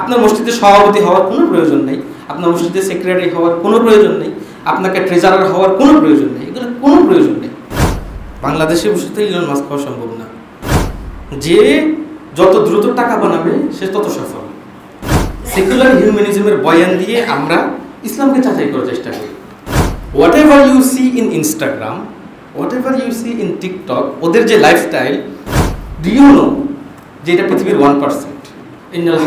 আপনার মসজিদের সভাপতি হওয়ার কোনো প্রয়োজন নেই, আপনার মসজিদের সেক্রেটারি হওয়ার কোনো প্রয়োজন নেই, আপনাকে ট্রেজারার হওয়ার কোনো প্রয়োজন নেই, এগুলো কোনো প্রয়োজন নেই। বাংলাদেশে বসে তো ইলন মাস্ক হওয়া সম্ভব না। যে যত দ্রুত টাকা বানাবে সে তত সফল। সেকুলার হিউম্যানিজমের বয়ান দিয়ে আমরা ইসলামকে যাচাই করার চেষ্টা করি। Whatever you see in Instagram, whatever you see in TikTok, ওদের যে লাইফস্টাইল, ডু ইউ নো যে এটা পৃথিবীর 1%। ইন্নাল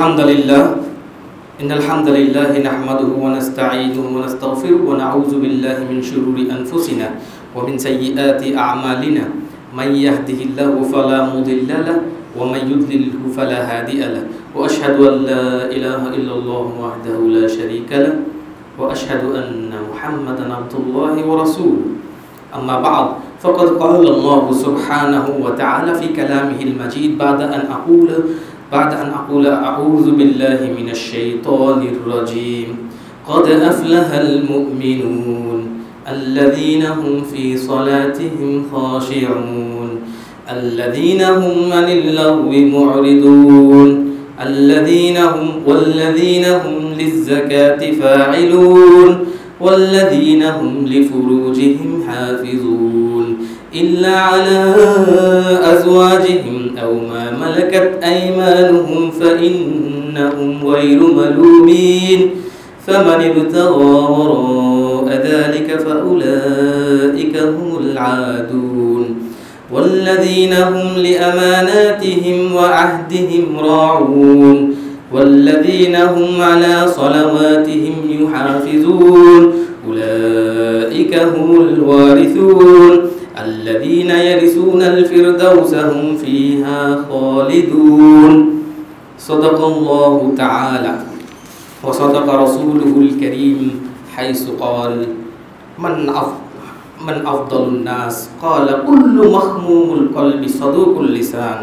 হামদুলিল্লাহ নাহমাদুহু ওয়া নাস্তাঈনুহু ওয়া নাস্তাগফিরুহু ওয়া নাউযু বিল্লাহি মিন শুরুরি আনফুসিনা ওয়া মিন সাইয়্যাতি আ'মালিনা মান ইয়াহদিহিল্লাহু ফালা মুদিল্লা লাহু ওয়া মান ইউদ্লিলহু ফালা হাদিয়া লাহু ওয়া আশহাদু আল লা ইলাহা ইল্লাল্লাহু ওয়াহদাহু লা শারীকা লাহু ওয়া আশহাদু আন্না মুহাম্মাদান আবদুল্লাহি ওয়া রাসূলুহু। أما بعد فقد قال الله سبحانه وتعالى في كلامه المجيد بعد أن أقول أعوذ بالله من الشيطان الرجيم قد أفلح المؤمنون الذين هم في صلاتهم خاشعون الذين هم عن اللغو معرضون والذين هم للزكاة فاعلون والذين هم لفروجهم حافظون إلا على أزواجهم أو ما ملكت أيمانهم فإنهم غير ملومين فمن ابتغى وراء ذلك فأولئك هم العادون والذين هم لأماناتهم وعهدهم راعون والذين هم على صلواتهم يحافظون أولئك هم الوارثون الذين يرثون الفردوس هم فيها خالدون صدق الله تعالى وصدق رسوله الكريم حيث قال من أفضل الناس قال كل مخموم القلب صدوق اللسان।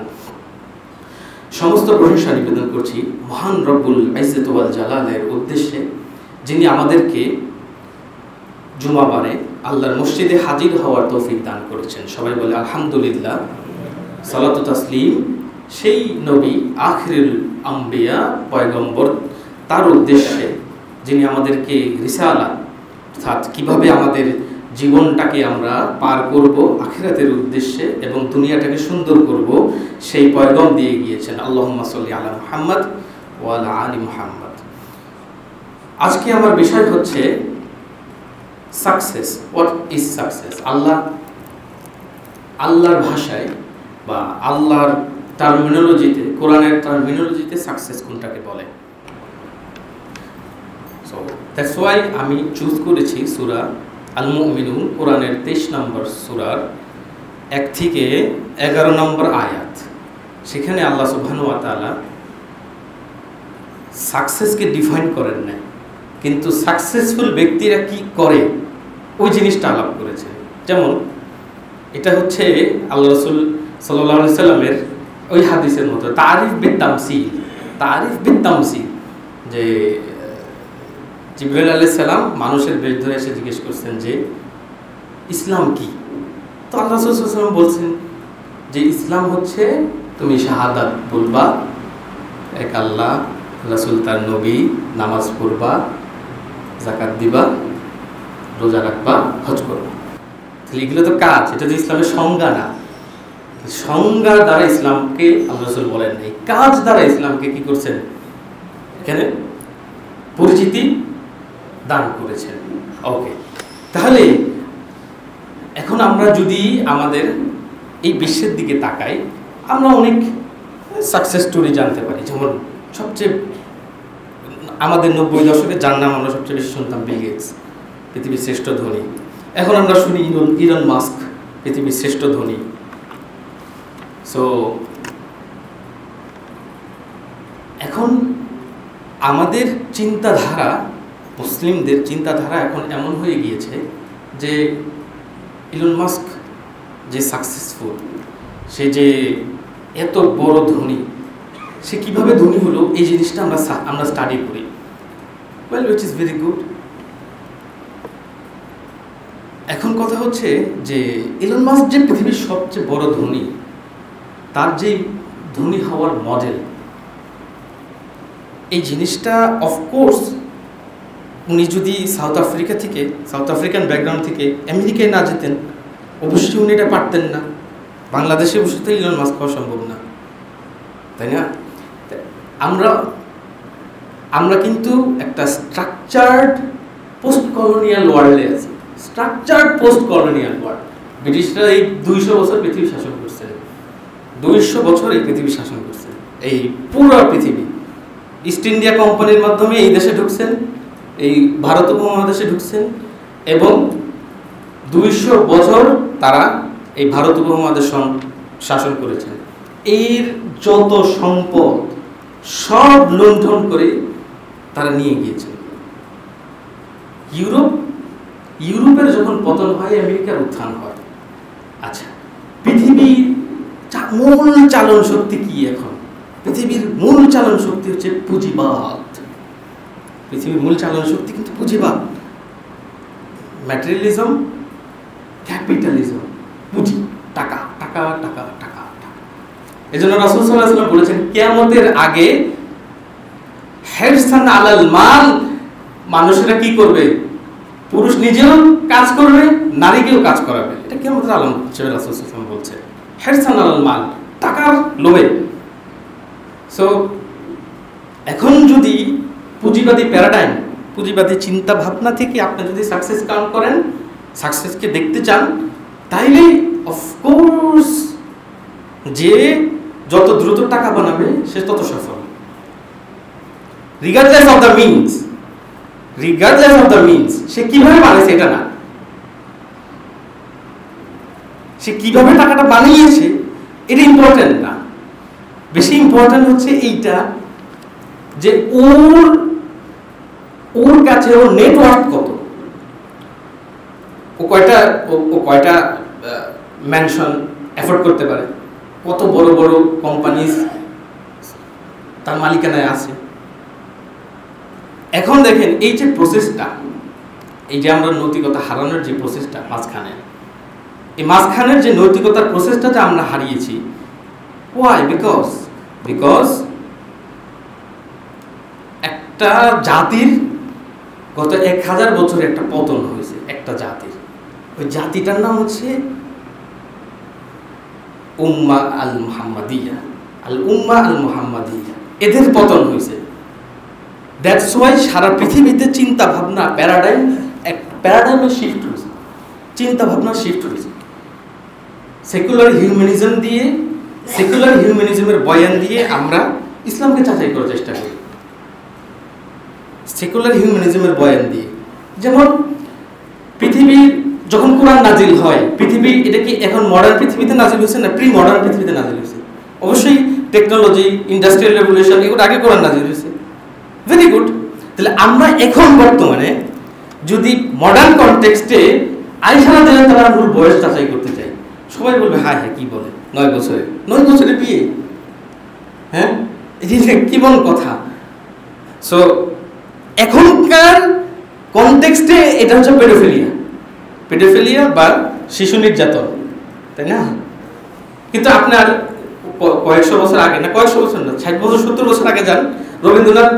সমস্ত প্রশংসা নিবেদন করছি মহান রব্বুল ইজ্জত ওয়াল জালালের উদ্দেশ্যে, যিনি আমাদেরকে জুমাবারে আল্লাহর মসজিদে হাজির হওয়ার তৌফিক দান করেছেন। সবাই বলে আলহামদুলিল্লাহ। সালাতু তাসলিম সেই নবী আখিরুল আম্বিয়া পয়গম্বর, তার উদ্দেশ্যে যিনি আমাদেরকে রিসালা অর্থাৎ কীভাবে আমাদের জীবনটাকে আমরা পার করব আখিরাতের উদ্দেশ্যে এবং দুনিয়াটাকে সুন্দর করব সেই পয়গম দিয়ে গিয়েছেন। আল্লাহুম্মা সাল্লি আলা মুহাম্মদ ওয়া আলা আলি মুহাম্মদ। আজকে আমার বিষয় হচ্ছে সাকসেস। What is success? আল্লাহর ভাষায় বা আল্লাহর টার্মিনোলজিতে, কোরআনের টার্মিনোলজিতে সাকসেস কোনটাকে বলে। সো দ্যাটস ওয়াই আমি চুজ করেছি সূরা আল মুমিনুন, কোরআনের 23 নম্বর সূরার 1 থেকে 11 নম্বর আয়াত। সেখানে আল্লাহ সুবহানাহু ওয়া তাআলা সাকসেসকে ডিফাইন করেন না, কিন্তু সাকসেসফুল ব্যক্তিরা কি করে ওই জিনিসটা আলাপ করেছে। যেমন এটা হচ্ছে আল্লাহ রাসূল সাল্লাল্লাহু আলাইহি সাল্লামের ওই হাদিসের মতো তারিফ বিত্তামসিল, যে জিবরাইল আলাইহিস সালাম মানুষের বেশ ধরে এসে জিজ্ঞেস করছেন যে ইসলাম কি? তো আল্লাহ রাসূল সাল্লাল্লাহু আলাইহি সাল্লাম বলছেন যে ইসলাম হচ্ছে তুমি শাহাদাত বলবা, এক আল্লাহ, রাসূল তার নবী, নামাজ পড়বা, যাকাত দিবা, রোজা রাখবা, হজ করবা। তাহলে এগুলো তো কাজ, এটা তো ইসলামের সংজ্ঞা না। সংজ্ঞা দ্বারা ইসলামকে আল্লাহ রাসূল বলেন নাই, কাজ দ্বারা ইসলামকে কি করছেন এখানে পরিচিতি দান করেছেন। ওকে, তাহলে এখন আমরা যদি আমাদের এই বিশ্বের দিকে তাকাই, আমরা অনেক সাকসেস স্টোরি জানতে পারি। যেমন সবচেয়ে আমাদের 90 দশকে যার নাম আমরা সবচেয়ে বেশি শুনতাম বিল গেটস, পৃথিবীর শ্রেষ্ঠ ধনী। এখন আমরা শুনি ইলন মাস্ক, পৃথিবীর শ্রেষ্ঠ ধনী। সো এখন আমাদের চিন্তাধারা, মুসলিমদের চিন্তাধারা এখন এমন হয়ে গিয়েছে যে ইলন মাস্ক যে সাকসেসফুল, সে যে এত বড় ধনী, সে কিভাবে ধনী হলো এই জিনিসটা আমরা স্টাডি করি। Well, which is very good. এখন কথা হচ্ছে যে ইলন মাস্ক যে পৃথিবীর সবচেয়ে বড় ধনী, তার যে ধনী হওয়ার মডেল, এই জিনিসটা অফকোর্স উনি যদি সাউথ আফ্রিকান ব্যাকগ্রাউন্ড থেকে আমেরিকায় না যেতেন, অবশ্যই উনি এটা পারতেন না। বাংলাদেশে বসে তো ইলন মাস্ক হওয়া সম্ভব না, তাই না? আমরা কিন্তু একটা স্ট্রাকচার্ড পোস্ট কলোনিয়াল ওয়ার্ল্ডে আছি। Structured post colonial world. ব্রিটিশরা এই 200 বছর পৃথিবী শাসন করছে, 200 বছর এই পৃথিবী শাসন করছে, এই পুরো পৃথিবী। ইস্ট ইন্ডিয়া কোম্পানির মাধ্যমে এই দেশে ঢুকছেন, এই ভারত উপমহাদেশে ঢুকছেন, এবং 200 বছর তারা এই ভারত উপমহাদেশ শাসন করেছেন। এর যত সম্পদ সব লুণ্ঠন করে তারা নিয়ে গিয়েছেন। ইউরোপের যখন পতন হয়, আমেরিকার উত্থান হয়। আচ্ছা, পৃথিবীর মূল চালন শক্তি কি এখন? পৃথিবীর মূল চালন শক্তি হচ্ছে পুঁজিবাদ। পৃথিবীর মূল চালন শক্তি কিন্তু পুঁজিবাদ, ম্যাটেরিয়ালিজম, ক্যাপিটালিজম, পুঁজি, টাকা টাকা টাকা টাকা টাকা। এজন্য রাসূল সাল্লাল্লাহু আলাইহি ওয়াসাল্লাম বলেছেন, কিয়ামতের আগে হিরসান আলাল মাল, মানুষেরা কি করবে? পুরুষ নিজেও কাজ করবে, নারীকেও কাজ করাবে। এটা কিয়ামতের আলামত হিসেবে রাসূল সাল্লাল্লাহু আলাইহি ওয়াসাল্লাম বলছে, হিরসান আলাল মাল, টাকার লোভে। সো এখন যদি পুঁজিবাদী প্যারাডাইম, পুঁজিবাদী চিন্তা ভাবনা থেকে আপনি যদি সাকসেস কাউন্ট করেন, সাকসেসকে দেখতে চান, তাইলে অফকোর্স যে যত দ্রুত টাকা বানাবে সে তত সফল, রিগার্ডলেস অফ দ্য মিনস। সে কিভাবে বানিয়েছে এটা না, সে কিভাবে টাকাটা বানিয়েছে এটা ইম্পর্টেন্ট না। বেশি ইম্পর্টেন্ট হচ্ছে এইটা যে ওর কাছে ওর নেটওয়ার্ক কত, ও কয়টা ম্যানশন অ্যাফোর্ড করতে পারে, কত বড় বড় কোম্পানিজ তার মালিকানায় আছে। এখন দেখেন এই যে প্রসেসটা, এই যে আমরা নৈতিকতা হারানোর যে প্রসেসটা মাঝখানের যে নৈতিকতার প্রসেসটা যে আমরা হারিয়েছি, ওয়াই? বিকজ একটা জাতির গত 1000 বছরে একটা পতন হয়েছে, একটা জাতির। ওই জাতিটার নাম হচ্ছে উম্মাহ আল মুহাম্মাদিয়া। এদের পতন হয়েছে। দ্যাটস ওয়াই সারা পৃথিবীতে চিন্তা ভাবনা প্যারাডাইমের শিফট হয়েছে, চিন্তা ভাবনা শিফট হয়েছে। সেকুলার হিউম্যানিজমের বয়ান দিয়ে আমরা ইসলামকে যাচাই করার চেষ্টা করি। সেকুলার হিউম্যানিজমের বয়ান দিয়ে, যেমন পৃথিবীর যখন কোরআন নাজিল হয়, পৃথিবী এটা কি এখন মডার্ন পৃথিবীতে নাজিল হয়েছে না প্রি মডার্ন পৃথিবীতে নাজিল হয়েছে? অবশ্যই টেকনোলজি, ইন্ডাস্ট্রিয়াল রেভলিউশন, এগুলো আগে কোরআন নাজিল হয়েছে। Very good. তাহলে আমরা এখন বর্তমানে যদি মডার্ন কনটেক্সটে আয়েশা রাদিয়াল্লাহু তাআলার বয়স যাচাই করতে চাই, সবাই বলবে হ্যাঁ কি বলে 9 বছরে বিয়ে, হ্যাঁ কি বল কথা। সো এখনকার কনটেক্সটে এটা হচ্ছে পেডোফিলিয়া বা শিশু নির্যাতন, তাই না? কিন্তু আপনার কয়েকশো বছর আগে, না কয়েকশো বছর না, 60 বছর 70 বছর আগে যান, রবীন্দ্রনাথ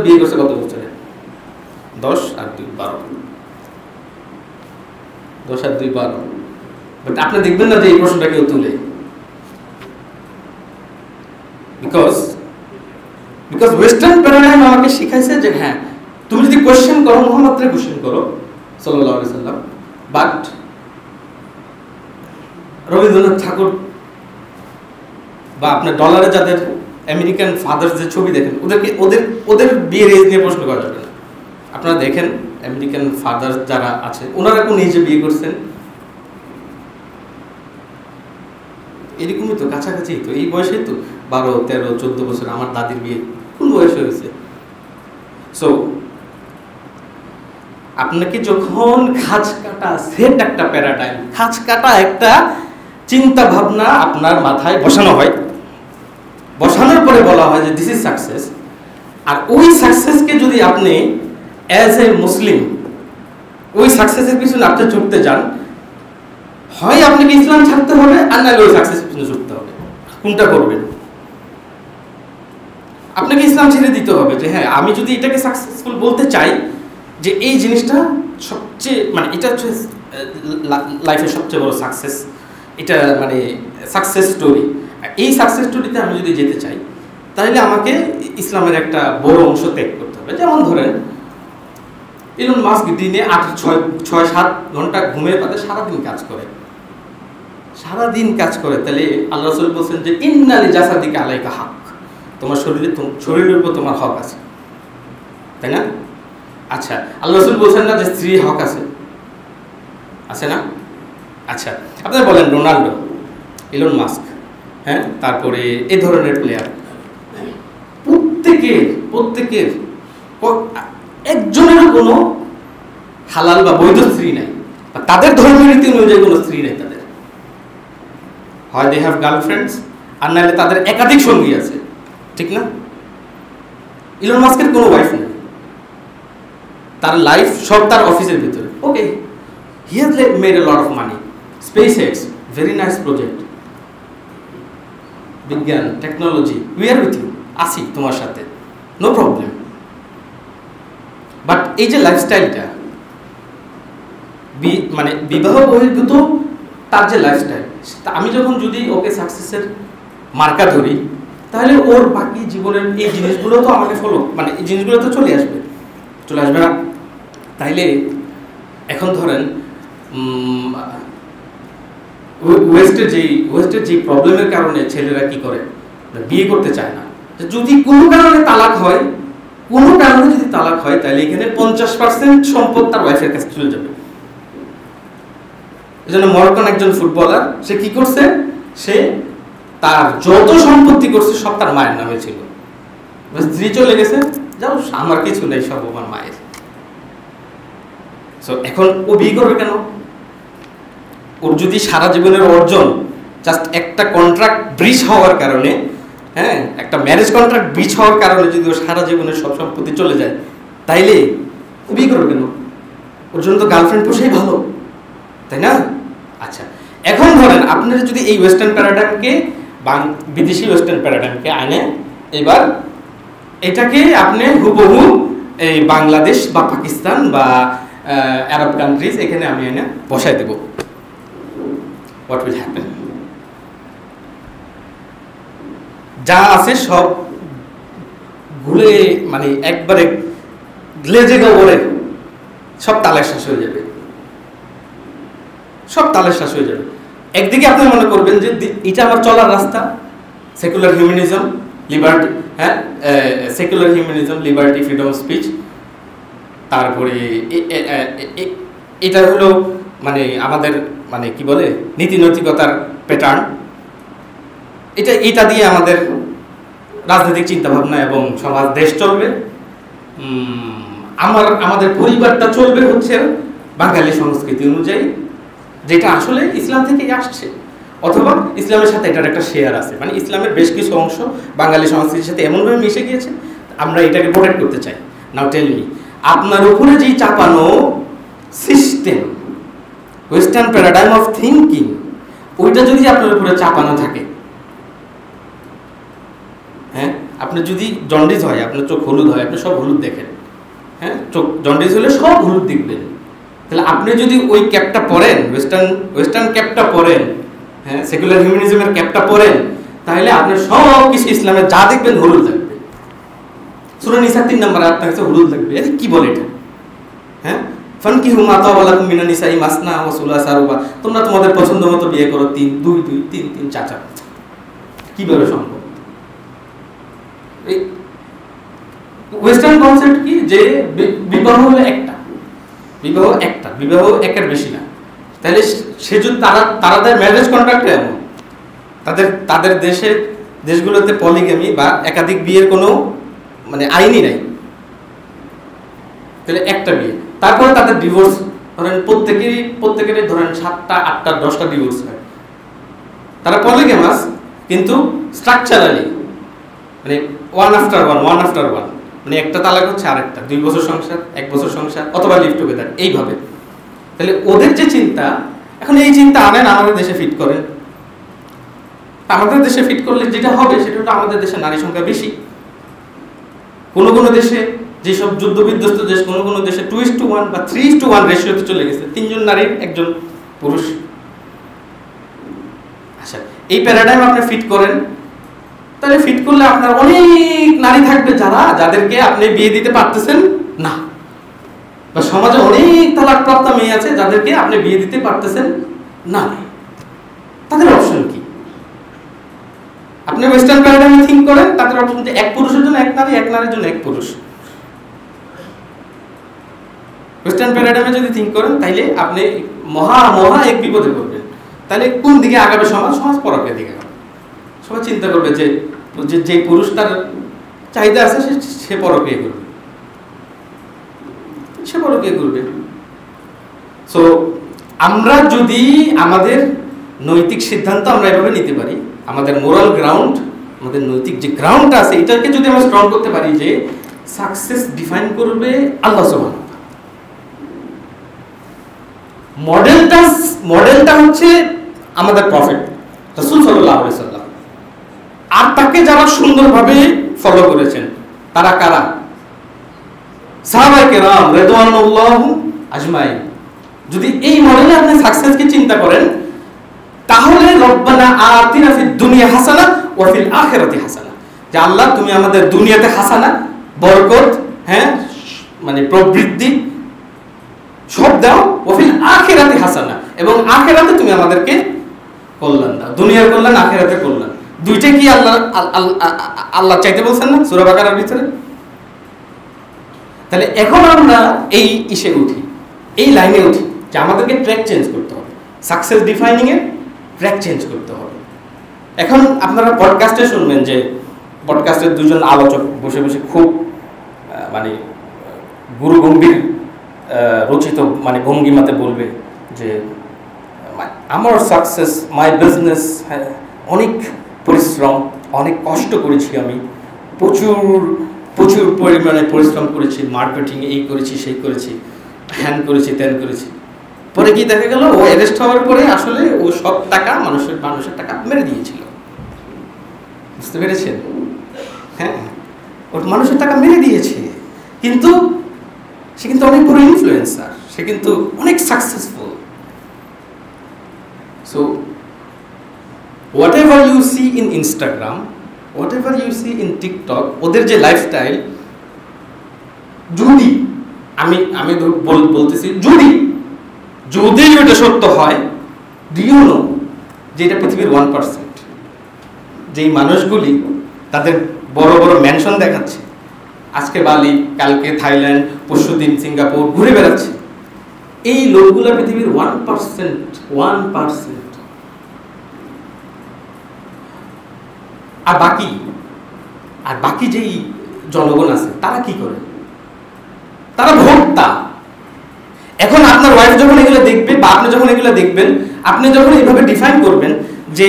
বিয়ে করছে কত বছরে? 10 আর 2 12। 10 আর 2 12। বাট আপনি দেখবেন না যে এই প্রশ্নটা কেউ তুলে, বিকজ ওয়েস্টার্ন প্যারাডাইম আমাকে শিখাইছে যে হ্যাঁ, তুমি যদি কোয়েশ্চেন করো, মুহাম্মদকে কোয়েশ্চেন করো সাল্লাল্লাহু আলাইহি সাল্লাম, বাট রবীন্দ্রনাথ ঠাকুর বা আপনার ডলারে যাদের আমেরিকান ফাদার্স যে ছবি দেখেন, ওদের বিয়ের এজ নিয়ে প্রশ্ন করা যাবে না। আপনারা দেখেন আমেরিকান ফাদার্স যারা আছে, ওনারা কোন এজে বিয়ে করছেন? এরকমই তো, কাছাকাছি তো, এই বয়সে তো 12, 13, 14 বছর। আমার দাদির বিয়ে কোন বয়সে হয়েছে? সো আপনাকে যখন খাঁজ কাটা সেট একটা প্যারাডাইম, খাঁজ কাটা একটা চিন্তা ভাবনা আপনার মাথায় বসানো হয়, বসানোর পরে বলা হয় যে দিস ইজ সাকসেস, আর ওই সাকসেসকে যদি আপনি অ্যাজ এ মুসলিম ওই সাকসেসের পিছনে আপনি ছুটতে যান, হয় আপনাকে ইসলাম ছাড়তে হবে, আর নাহলে ওই সাকসেসের পিছনে ছুটতে হবে। কোনটা করবেন? আপনাকে ইসলাম ছেড়ে দিতে হবে যে হ্যাঁ আমি যদি এটাকে সাকসেসফুল বলতে চাই যে এই জিনিসটা সবচেয়ে মানে এটা হচ্ছে লাইফের সবচেয়ে বড় সাকসেস, এটা মানে সাকসেস স্টোরি, এই সাকসেস স্টোরিতে আমি যদি যেতে চাই তাহলে আমাকে ইসলামের একটা বড় অংশ ত্যাগ করতে হবে। যেমন ধরেন ইলন মাস্ক দিনে 6-7 ঘন্টা ঘুমের পাতে সারাদিন কাজ করে, তাহলে আল্লাহ রাসূল বলছেন যে ইন্না লিজাসাদিকা আলাইকা হক, তোমার শরীরের উপর তোমার হক আছে, তাই না? আচ্ছা, আল্লাহ রাসূল বলছেন না যে স্ত্রীর হক আছে না? আচ্ছা, আপনারা বলেন রোনাল্ডো, ইলন মাস্ক, হ্যাঁ, তারপরে এই ধরনের প্লেয়ার প্রত্যেকের একজনেরও কোনো হালাল বা বৈধ স্ত্রী নাই, বা তাদের ধর্মীয় রীতি অনুযায়ী কোনো স্ত্রী নাই তাদের। হয় দে হ্যাভ গার্লফ্রেন্ডস, আর নাহলে তাদের একাধিক সঙ্গী আছে, ঠিক না? ইলন মাস্কের কোনো ওয়াইফ নেই, তার লাইফ সব তার অফিসের ভিতরে। Okay, he has made a lot of money, SpaceX, very nice project, বিজ্ঞান technology, we are with you, আসি তোমার সাথে, নো প্রবলেম। বাট এই যে লাইফস্টাইলটা মানে বিবাহ বহির্ভূত তার যে লাইফস্টাইল, আমি যখন যদি ওকে সাকসেসের মার্কা ধরি তাহলে ওর বাকি জীবনের এই জিনিসগুলো তো আমাকে মানে এই জিনিসগুলো তো চলে আসবে না? তাইলে এখন ধরেন ওয়েস্টের যেই প্রবলেমের কারণে ছেলেরা কি করে, বিয়ে করতে চায় না। যদি কোনো কারণে তালাক হয়, তাহলে এখানে 50% সম্পদ তার ওয়াইফের কাছে চলে যাবে। এই জন্য মরক্কোর একজন ফুটবলার, সে কি করছে, সে তার যত সম্পত্তি করছে সব তার মায়ের নামে ছিল, স্ত্রী চলে গেছে, যাও আমার কিছু নেই, সব আমার মায়ের। এখন ও বিয়ে করবে কেন? ওর যদি সারা জীবনের অর্জন জাস্ট একটা কন্ট্রাক্ট ব্রিচ হওয়ার কারণে, হ্যাঁ, একটা ম্যারেজ কন্ট্রাক্ট ব্রিচ হওয়ার কারণে যদি ওর সারা জীবনের সব সম্পত্তি চলে যায়, তাইলে ও বিয়ে করবে কেন? ওর জন্য তো গার্লফ্রেন্ড পোষাই ভালো, তাই না? আচ্ছা, এখন ধরেন আপনারা যদি এই ওয়েস্টার্ন প্যারাডাইমকে বিদেশি ওয়েস্টার্ন প্যারাডাইমকে আনে, এবার এটাকে আপনি হুবহু এই বাংলাদেশ বা পাকিস্তান বা আরব কান্ট্রিজ এখানে আমি এনে বসাই দেব, হোয়াট উইল হ্যাপেন? যা আছে সব ঘুরে মানে একবারে গ্লেজে গোবরে সব তালের শ্বাস হয়ে যাবে, একদিকে আপনি মনে করবেন যে এটা আমার চলার রাস্তা, সেকুলার হিউম্যানিজম, লিবার্টি, হ্যাঁ, secular humanism, liberty, freedom of speech, তারপরে এটা হলো মানে আমাদের মানে কি বলে নীতি নৈতিকতার প্যাটার্ন, এটা দিয়ে আমাদের রাজনৈতিক চিন্তাভাবনা এবং সমাজ দেশ চলবে। আমাদের পরিবারটা চলবে হচ্ছে বাঙালি সংস্কৃতি অনুযায়ী, যেটা আসলে ইসলাম থেকেই আসছে, অথবা ইসলামের সাথে এটার একটা শেয়ার আছে, মানে ইসলামের বেশ কিছু অংশ বাঙালি সংস্কৃতির সাথে এমনভাবে মিশে গিয়েছে, আমরা এটাকে প্রোটেক্ট করতে চাই। নাও টেল মি, আপনার উপরে যেই চাপানো system, western paradigm of thinking, ওইটা যদি আপনার উপরে চাপানো থাকে, হ্যাঁ, আপনার যদি জন্ডিস হয়, আপনার চোখ হলুদ হয়, আপনি সব হলুদ দেখেন, হ্যাঁ, চোখ জন্ডিস হলে সব হলুদ দেখবেন, তাহলে আপনি যদি ওই ক্যাপটা পরেন, ওয়েস্টার্ন ক্যাপটা পরেন, হ্যাঁ, সেকুলার হিউম্যানিজমের ক্যাপটা পরেন, তাহলে আপনার সব কিছু ইসলামের যা দেখবেন হলুদ লাগবে। সূরা নিসা 3 নম্বরে আপনার কাছে হলুদ লাগবে। আরে কি বলে এটা? হ্যাঁ, ফানকিহু মা তাবা লাকুম মিনান নিসাই মাসনা ওয়া সুলাসা রুবা, তোমরা তোমাদের পছন্দ মতো বিয়ে করো, 3 2 2 3 3 4 4। কিভাবে সম্ভব? এই ওয়েস্টার্ন কনসেপ্ট কি যে বিবাহ হলো একটা, বিবাহ একের বেশি না। তাহলে সে যদি তাদের ম্যারেজ কন্ট্রাক্ট এমন, তাদের দেশগুলোতে পলিগামি বা একাধিক বিয়ের কোনো মানে আইনই নাই, তাহলে একটা বিয়ে, তারপরে তাদের ডিভোর্স ধরেন প্রত্যেকেরই ধরেন 7টা 8টা 10টা ডিভোর্স হয়। তারা পলিগামাস, কিন্তু স্ট্রাকচারালি মানে ওয়ান আফটার ওয়ান, মানে একটা তালাক হচ্ছে আরেকটা, 2 বছর সংসার, 1 বছর সংসার, অথবা লিভ টুগেদার, এইভাবে। তাহলে ওদের যে চিন্তা, এখন এই চিন্তা আনেন আমাদের দেশে ফিট করেন, আমাদের দেশে ফিট করলে যেটা হবে সেটা হলো আমাদের দেশে নারী সংখ্যা বেশি, কোনো দেশে যেসব যুদ্ধ বিধ্বস্ত দেশ, কোনো দেশে 2:1 বা 3:1 রেশিওতে চলে গেছে, 3 জন নারী 1 জন পুরুষ। আচ্ছা, এই প্যারাডাইম আপনি ফিট করেন, তাহলে ফিট করলে আপনার অনেক নারী থাকবে যাদেরকে আপনি বিয়ে দিতে পারতেছেন না, বা সমাজে অনেক তালাকপ্রাপ্ত মেয়ে আছে যাদেরকে আপনি বিয়ে দিতে পারতেছেন না। তাদের অপশন কি? আপনি ওয়েস্টার্ন প্যারাডাইমে থিঙ্ক করেন, তাদের অপশন যে 1 পুরুষের জন্য 1 নারী, 1 নারীর জন্য 1 পুরুষ। ওয়েস্টার্ন প্যারাডাইমে যদি থিঙ্ক করেন, তাইলে আপনি মহা এক বিপদে পড়বেন। তাহলে কোন দিকে আগাবে সমাজ পরকের দিকে আগাবে। সবাই চিন্তা করবে যে পুরুষ তার চাহিদা আছে সে পরকীয়া করবে। সো আমরা যদি আমাদের নৈতিক সিদ্ধান্ত আমরা এভাবে নিতে পারি, আমাদের মোরাল গ্রাউন্ড, আমাদের নৈতিক যে গ্রাউন্ডটা আছে, এটাকে যদি আমরা স্ট্রং করতে পারি যে সাকসেস ডিফাইন করবে আল্লাহ সুবহানাহু ওয়া তাআলা। মডেলটা হচ্ছে আমাদের প্রফেট রাসূল সাল্লাল্লাহু আলাইহি ওয়াসাল্লাম। আর তাকে যারা সুন্দরভাবে ফলো করেছেন তারা কারা? সাহাবায়ে কেরাম রাদিয়াল্লাহু আজমাইন। যদি এই মডেলে আপনি সাকসেসকে চিন্তা করেন, তাহলে রব্বানা আতিনা ফিদ দুনিয়া হাসানা ওয়া ফিল আখিরাতি হাসানা, যে আল্লাহ তুমি আমাদের দুনিয়াতে হাসানা, বরকত, মানে প্রবৃদ্ধি সব দাও, ওয়া ফিল আখিরাতি হাসানা, এবং আখিরাতে তুমি আমাদেরকে কল্যাণ দাও। দুনিয়ার কল্যাণ, আখিরাতের কল্যাণ, দুইটাই কি আল্লাহ চাইতে বলছেন না সূরা বাকারার ভিতরে? তাহলে এখন আমরা এই ইসে উঠি, এই লাইনে উঠি যে আমাদেরকে ট্র্যাক চেঞ্জ করতে হবে, সাকসেস ডিফাইনিং এর ট্র্যাক চেঞ্জ করতে হবে। এখন আপনারা পডকাস্টে শুনবেন যে পডকাস্টের দুজন আলোচক বসে বসে খুব মানে গুরু গম্ভীর রচিত মানে ভঙ্গিমাতে বলবে যে আমার সাকসেস, মাই বিজনেস, অনেক পরিশ্রম, অনেক কষ্ট করেছি, আমি প্রচুর পরিমাণে পরিশ্রম করেছি, মার্কেটিং এই করেছি সেই করেছি, হ্যান করেছি ত্যান করেছি। পরে কি দেখা গেল, ও অ্যারেস্ট হওয়ার পরে আসলে ও সব টাকা মানুষের টাকা মেরে দিয়েছিল। বুঝতে পেরেছেন? হ্যাঁ, ওর মানুষের টাকা মেরে দিয়েছে, কিন্তু সে কিন্তু অনেক বড় ইনফ্লুয়েন্সার, সে কিন্তু অনেক successful. So whatever you see in Instagram, whatever you see in TikTok, ওদের যে লাইফস্টাইল, যদি আমি বলতেছি যদি এটা সত্য হয়, do you know যে এটা পৃথিবীর 1%, যেই মানুষগুলি তাদের বড় বড় ম্যানশন দেখাচ্ছে, আজকে বালি, কালকে থাইল্যান্ড, পরশুদিন সিঙ্গাপুর ঘুরে বেড়াচ্ছে, এই লোকগুলো পৃথিবীর 1%। আর বাকি যেই জনগণ আছে তারা কি করে? তারা ভোক্তা। এখন আপনার ওয়াইফ যখন এগুলো দেখবে বা আপনি যখন এগুলো দেখবেন, আপনি যখন এইভাবে ডিফাইন করবেন যে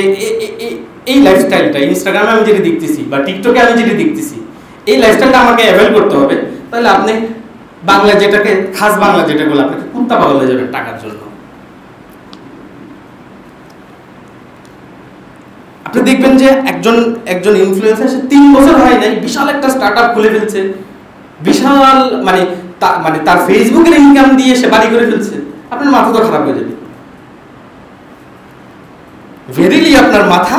এই লাইফস্টাইলটা ইনস্টাগ্রামে আমি যেটা দেখতেছি বা টিকটকে আমি যেটা দেখতেছি, এই লাইফস্টাইলটা আমাকে অ্যাভয়েড করতে হবে, তাহলে আপনি বাংলা যেটাকে খাস বাংলা যেটা বলে আপনাকে কুত্তা পাগল হয়ে যাবেন টাকার জন্য। আপনি দেখবেন যে একজন ইনফ্লুয়েন্সার, সে 3 বছর হয় নাই বিশাল একটা স্টার্টআপ খুলে ফেলছে, বিশাল মানে তার ফেসবুকের ইনকাম দিয়ে সে বাড়ি করে ফেলছে। আপনার মাথা তো খারাপ হয়ে যাবে, ভেরিলি আপনার মাথা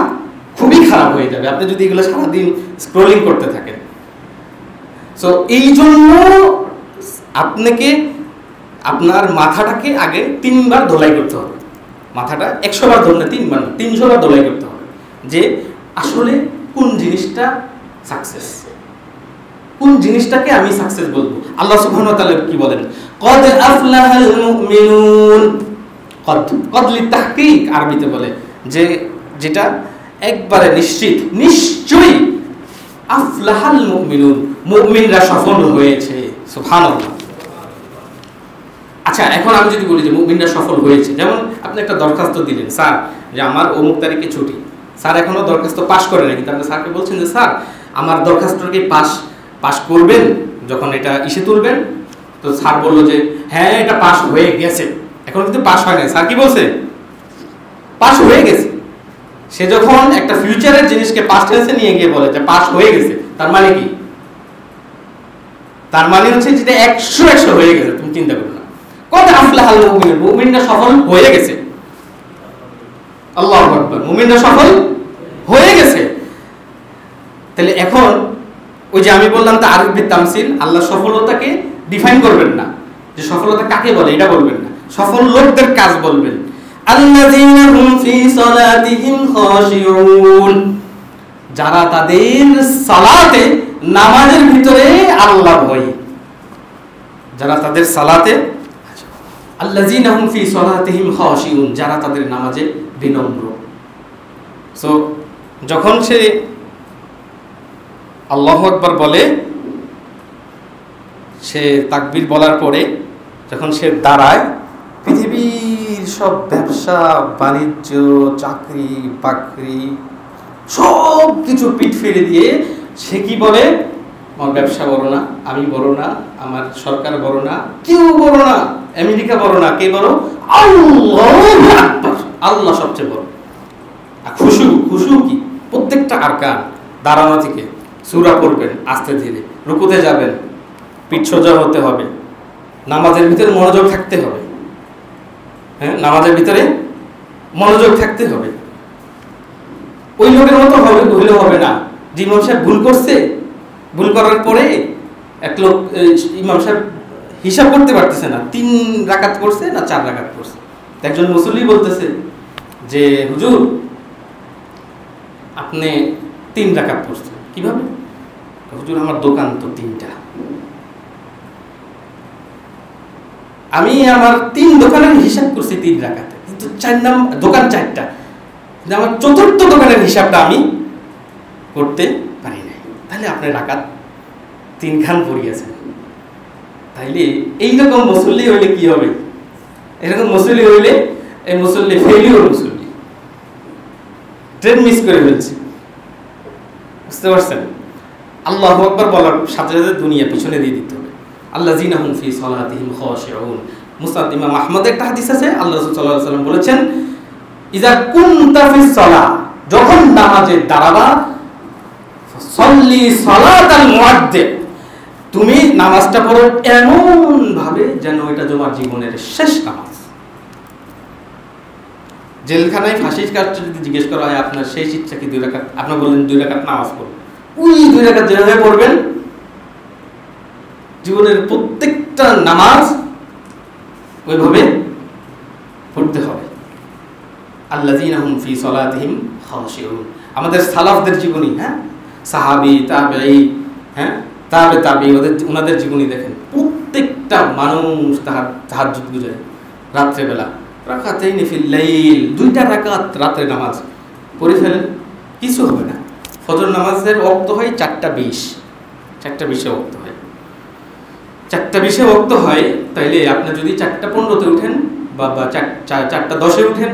খুবই খারাপ হয়ে যাবে আপনি যদি এগুলো সারাদিন স্ক্রলিং করতে থাকেন। সো এই জন্য আপনাকে আপনার মাথাটাকে আগে 3 বার ধোলাই করতে হবে। মাথাটা 100 বার ধরলে 3 বার না, 300 বার ধোলাই করতে হবে যে আসলে কোন জিনিসটা সাকসেস, কোন জিনিসটাকে আমি সাকসেস বলবো। আল্লাহ সুবহানাহু ওয়া তাআলা কি বলেন? কদ আফলাহাল মুমিনুন। কদ লিতাহকিক আরবিতে বলে যে যেটা একবারে নিশ্চয়ই আফলাহাল মুমিনুন, মুমিনরা সফল হয়েছে। সুবহানাল্লাহ। আচ্ছা, এখন আমি যদি বলি যে মুমিনরা সফল হয়েছে, যেমন আপনি একটা দরখাস্ত দিলেন, স্যার যে আমার অমুক তারিখে ছুটি, স্যার এখনো দরখাস্ত পাস করে না, কিন্তু আপনি স্যারকে বলছেন যে স্যার আমার দরখাস্তটাকে পাস করবেন যখন এটা ইসে তুলবেন। তো স্যার বললো যে হ্যাঁ এটা পাস হয়ে গেছে, এখন কিন্তু পাস হয় না। স্যার কি বলছে? পাস হয়ে গেছে। সে যখন একটা ফিউচারের জিনিসকে পাস্ট টেন্সে নিয়ে গিয়ে বলে যে পাস হয়ে গেছে, তার মানে কি? তার মানে হচ্ছে যেটা 100 হয়ে গেছে, তুমি চিন্তা করো না। কত আফলাহাল মুমিন, মুমিনরা সফল হয়ে গেছে। আল্লাহু আকবার, মুমিনরা সফল হয়ে গেছে। তাহলে এখন ওই যে আমি বললাম তা আরিফ বিত তামসিল, আল্লাহ সফলতাকে ডিফাইন করবেন না, যে সফলতা কাকে বলে এটা বলবেন না, সফল লোকদের কাজ বলবেন। আল্লাযীনা হুম ফি সালাতিহিম খাশিউন, যারা তাদের সালাতে, নামাজের ভিতরে আল্লাহ ভয়, যারা তাদের সালাতে, আল্লাযীনা হুম ফি সালাতিহিম খাশিউন, যারা তাদের নামাজে বিনম্র। সো যখন সে আল্লাহু আকবার বলে, সে তাকবীর বলার পরে যখন সে দাঁড়ায়, পৃথিবীর সব ব্যবসা বাণিজ্য চাকরি বাকরি সব কিছু পিঠ ফিরে দিয়ে সে কি বলে, আমার ব্যবসা বড় না, আমি বড় না, আমার সরকার বড় না, কেউ বড় না, আমেরিকা বড় না, কে বড়? আল্লাহু আকবার, আল্লাহ সবচেয়ে বড়। আর খুশু কি? প্রত্যেকটা আরকান, দাঁড়ানো থেকে সূরা পড়বেন আস্তে ধীরে, রুকুতে যাবেন, পিঠ সোজা হতে হবে, নামাজের ভিতরে মনোযোগ থাকতে হবে। হ্যাঁ, নামাজের ভিতরে মনোযোগ থাকতে হবে। ওই লোকের মতো হইলে হবে না যে ইমাম সাহেব ভুল করছে, ভুল করার পরে এক লোক, ইমাম সাহেব হিসাব করতে পারতেছে না 3 রাকাত করছে না 4 রাকাত করছে। একজন মুসল্লি বলতেছে যে হুজুর আপনি 3 রাকাত করছেন, কিভাবে? হুজুর আমার দোকান তো 3টা, আমি আমার 3 দোকানের হিসাব করছি 3 রাকাতে, কিন্তু 4 দোকান 4টা, কিন্তু আমার 4র্থ দোকানের হিসাবটা আমি করতে পারি নাই। তাহলে আপনি রাকাত 3 খান পড়িয়েছেন। তাইলে এইরকম মুসল্লি হইলে কি হবে? এরকম মুসল্লি হইলে এই মুসল্লি ফেলিওর মুসল্লি, ট্রেন মিস করে ফেলছে। বুঝতে পারছেন? আল্লাহু আকবার বলার সাথে সাথে দুনিয়া পিছনে দিয়ে দিতে হবে। আল্লাযীনা হুম ফি সালাতিহিম খাশিউন। মুসনাদ ইমাম আহমদের একটা হাদিস আছে, আল্লাহ রাসূল সাল্লাল্লাহু আলাইহি ওয়াসাল্লাম বলেছেন, ইযা কুনতা ফিস সালাহ, যখন নামাজে দাঁড়াবা, সাল্লি সালাতাল মুআদ্দিন, তুমি নামাজটা পড়ো এমন ভাবে যেন এটা তোমার জীবনের শেষ নামাজ। জেলখানায় ফাঁসির কাজটা যদি জিজ্ঞেস করা হয় আপনার শেষ ইচ্ছা কি 2 রাকাত, আপনি বললেন 2 রাকাত নামাজ পড়ব, ওই 2 রাকাত যেভাবে পড়বেন জীবনের প্রত্যেকটা নামাজ ওইভাবে পড়তে হবে। আল্লাযীনা হুম ফি সালাতিহিম খাশিউন, আমাদের সালাফদের জীবনী, হ্যাঁ, সাহাবী তাবেঈ, হ্যাঁ, তাবেঈ, ওনাদের জীবনী দেখেন, প্রত্যেকটা মানুষ তাহাজ্জুদ গুজারে, রাত্রে বেলা রাকাতাইনি ফিল লাইল, 2টা রাকাত রাতে নামাজ পড়ে ফেলেন, কিছু হবে না। ফজর নামাজের ওয়াক্ত হয় 4:20, 4:20 ওয়াক্ত হয়, 4:20 ওয়াক্ত হয়। তাইলে আপনি যদি 4:15-তে উঠেন বা 4:10-এ উঠেন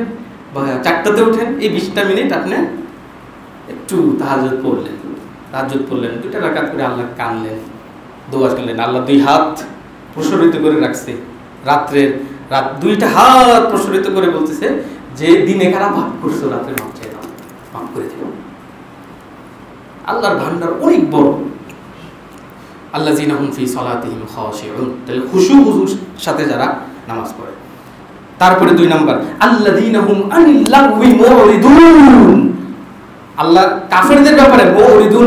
বা 4টাতে উঠেন, এই 20টা মিনিট আপনি একটু তাহাজ্জুদ পড়লেন, 2টা রাকাত করে আল্লাহ কানলেন, দোয়া করলেন। আল্লাহ 2 হাত প্রসারিত করে রাখছে, রাত 2টা হাত প্রসারিত করে বলতেছে যে দিনে কারা ভাব করছো, রাত্রে মাপ চাই দাও, মাপ করে দেব। আল্লাহর ভান্ডার অনেক বড়। আল্লাযীনা হুম ফি সালাতিহিম খাশিউন, তাহলে খুশুর সাথে যারা নামাজ পড়ে। তারপরে 2 নাম্বার, আল্লাযীনা হুম আনিল লাগwi মুরিদুন, আল্লাহ কাফেরদের ব্যাপারে মুরিদুন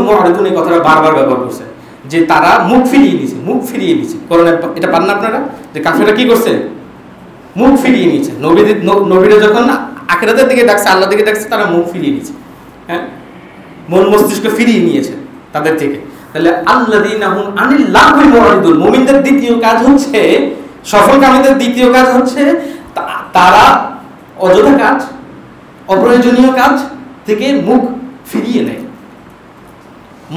এই কথাটা বারবার ব্যবহার করছে, যে তারা মুখ ফিরিয়ে নিয়েছে। কোরআনে এটা পান না আপনারা, যে কাফেররা কি করছে? মুখ ফিরিয়ে নিয়েছে। নবীরা যখন আখিরাতের দিকে ডাকছে, আল্লাহর দিকে ডাকছে, তারা মুখ ফিরিয়ে নিয়েছে, হ্যাঁ, মন মস্তিষ্ক ফিরিয়ে নিয়েছে তাদের থেকে। তাহলে আল্লাযীনা হুম আনিল লাগwi মুরিদুন, মুমিনদের দ্বিতীয় কাজ হচ্ছে, সফলকামীদের দ্বিতীয় কাজ হচ্ছে তারা অযথা কাজ, অপ্রয়োজনীয় কাজ থেকে মুখ ফিরিয়ে নেয়।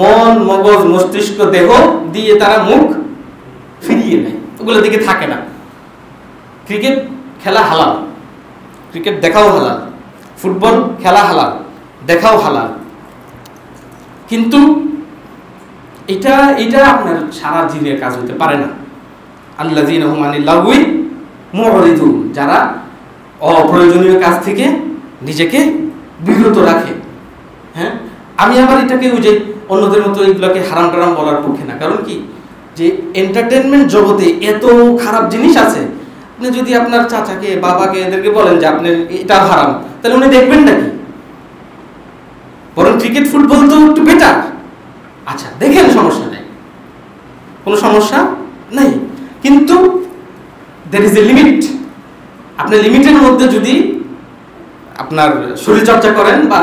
মন মগজ মস্তিষ্ক দেহ দিয়ে তারা মুখ ফিরিয়ে নেয়, ওগুলো দিকে থাকে না। ক্রিকেট খেলা হালাল, ক্রিকেট দেখাও হালাল, ফুটবল খেলা হালাল, দেখাও হালাল, কিন্তু এটা আপনার সারা জীবনের কাজ হতে পারে না। আল্লাযীনা হুম আনিল লাগwi মুরিদুন, যারা অপ্রয়োজনীয় কাজ থেকে নিজেকে বিরত রাখে। হ্যাঁ, আমি আবার এটাকে ওই যে অন্যদের মতো এইগুলোকে হারাম টারাম বলার পক্ষে না। কারণ কি, যে এন্টারটেনমেন্ট জগতে এত খারাপ জিনিস আছে, আপনি যদি আপনার চাচাকে বাবাকে এদেরকে বলেন যে আপনি এটা হারাম, তাহলে উনি দেখবেন নাকি? বরং ক্রিকেট ফুটবল তো একটু বেটার। আচ্ছা দেখেন, সমস্যা নেই, কোনো সমস্যা নেই, কিন্তু there is a limit। আপনি লিমিটের মধ্যে যদি আপনার শরীরচর্চা করেন বা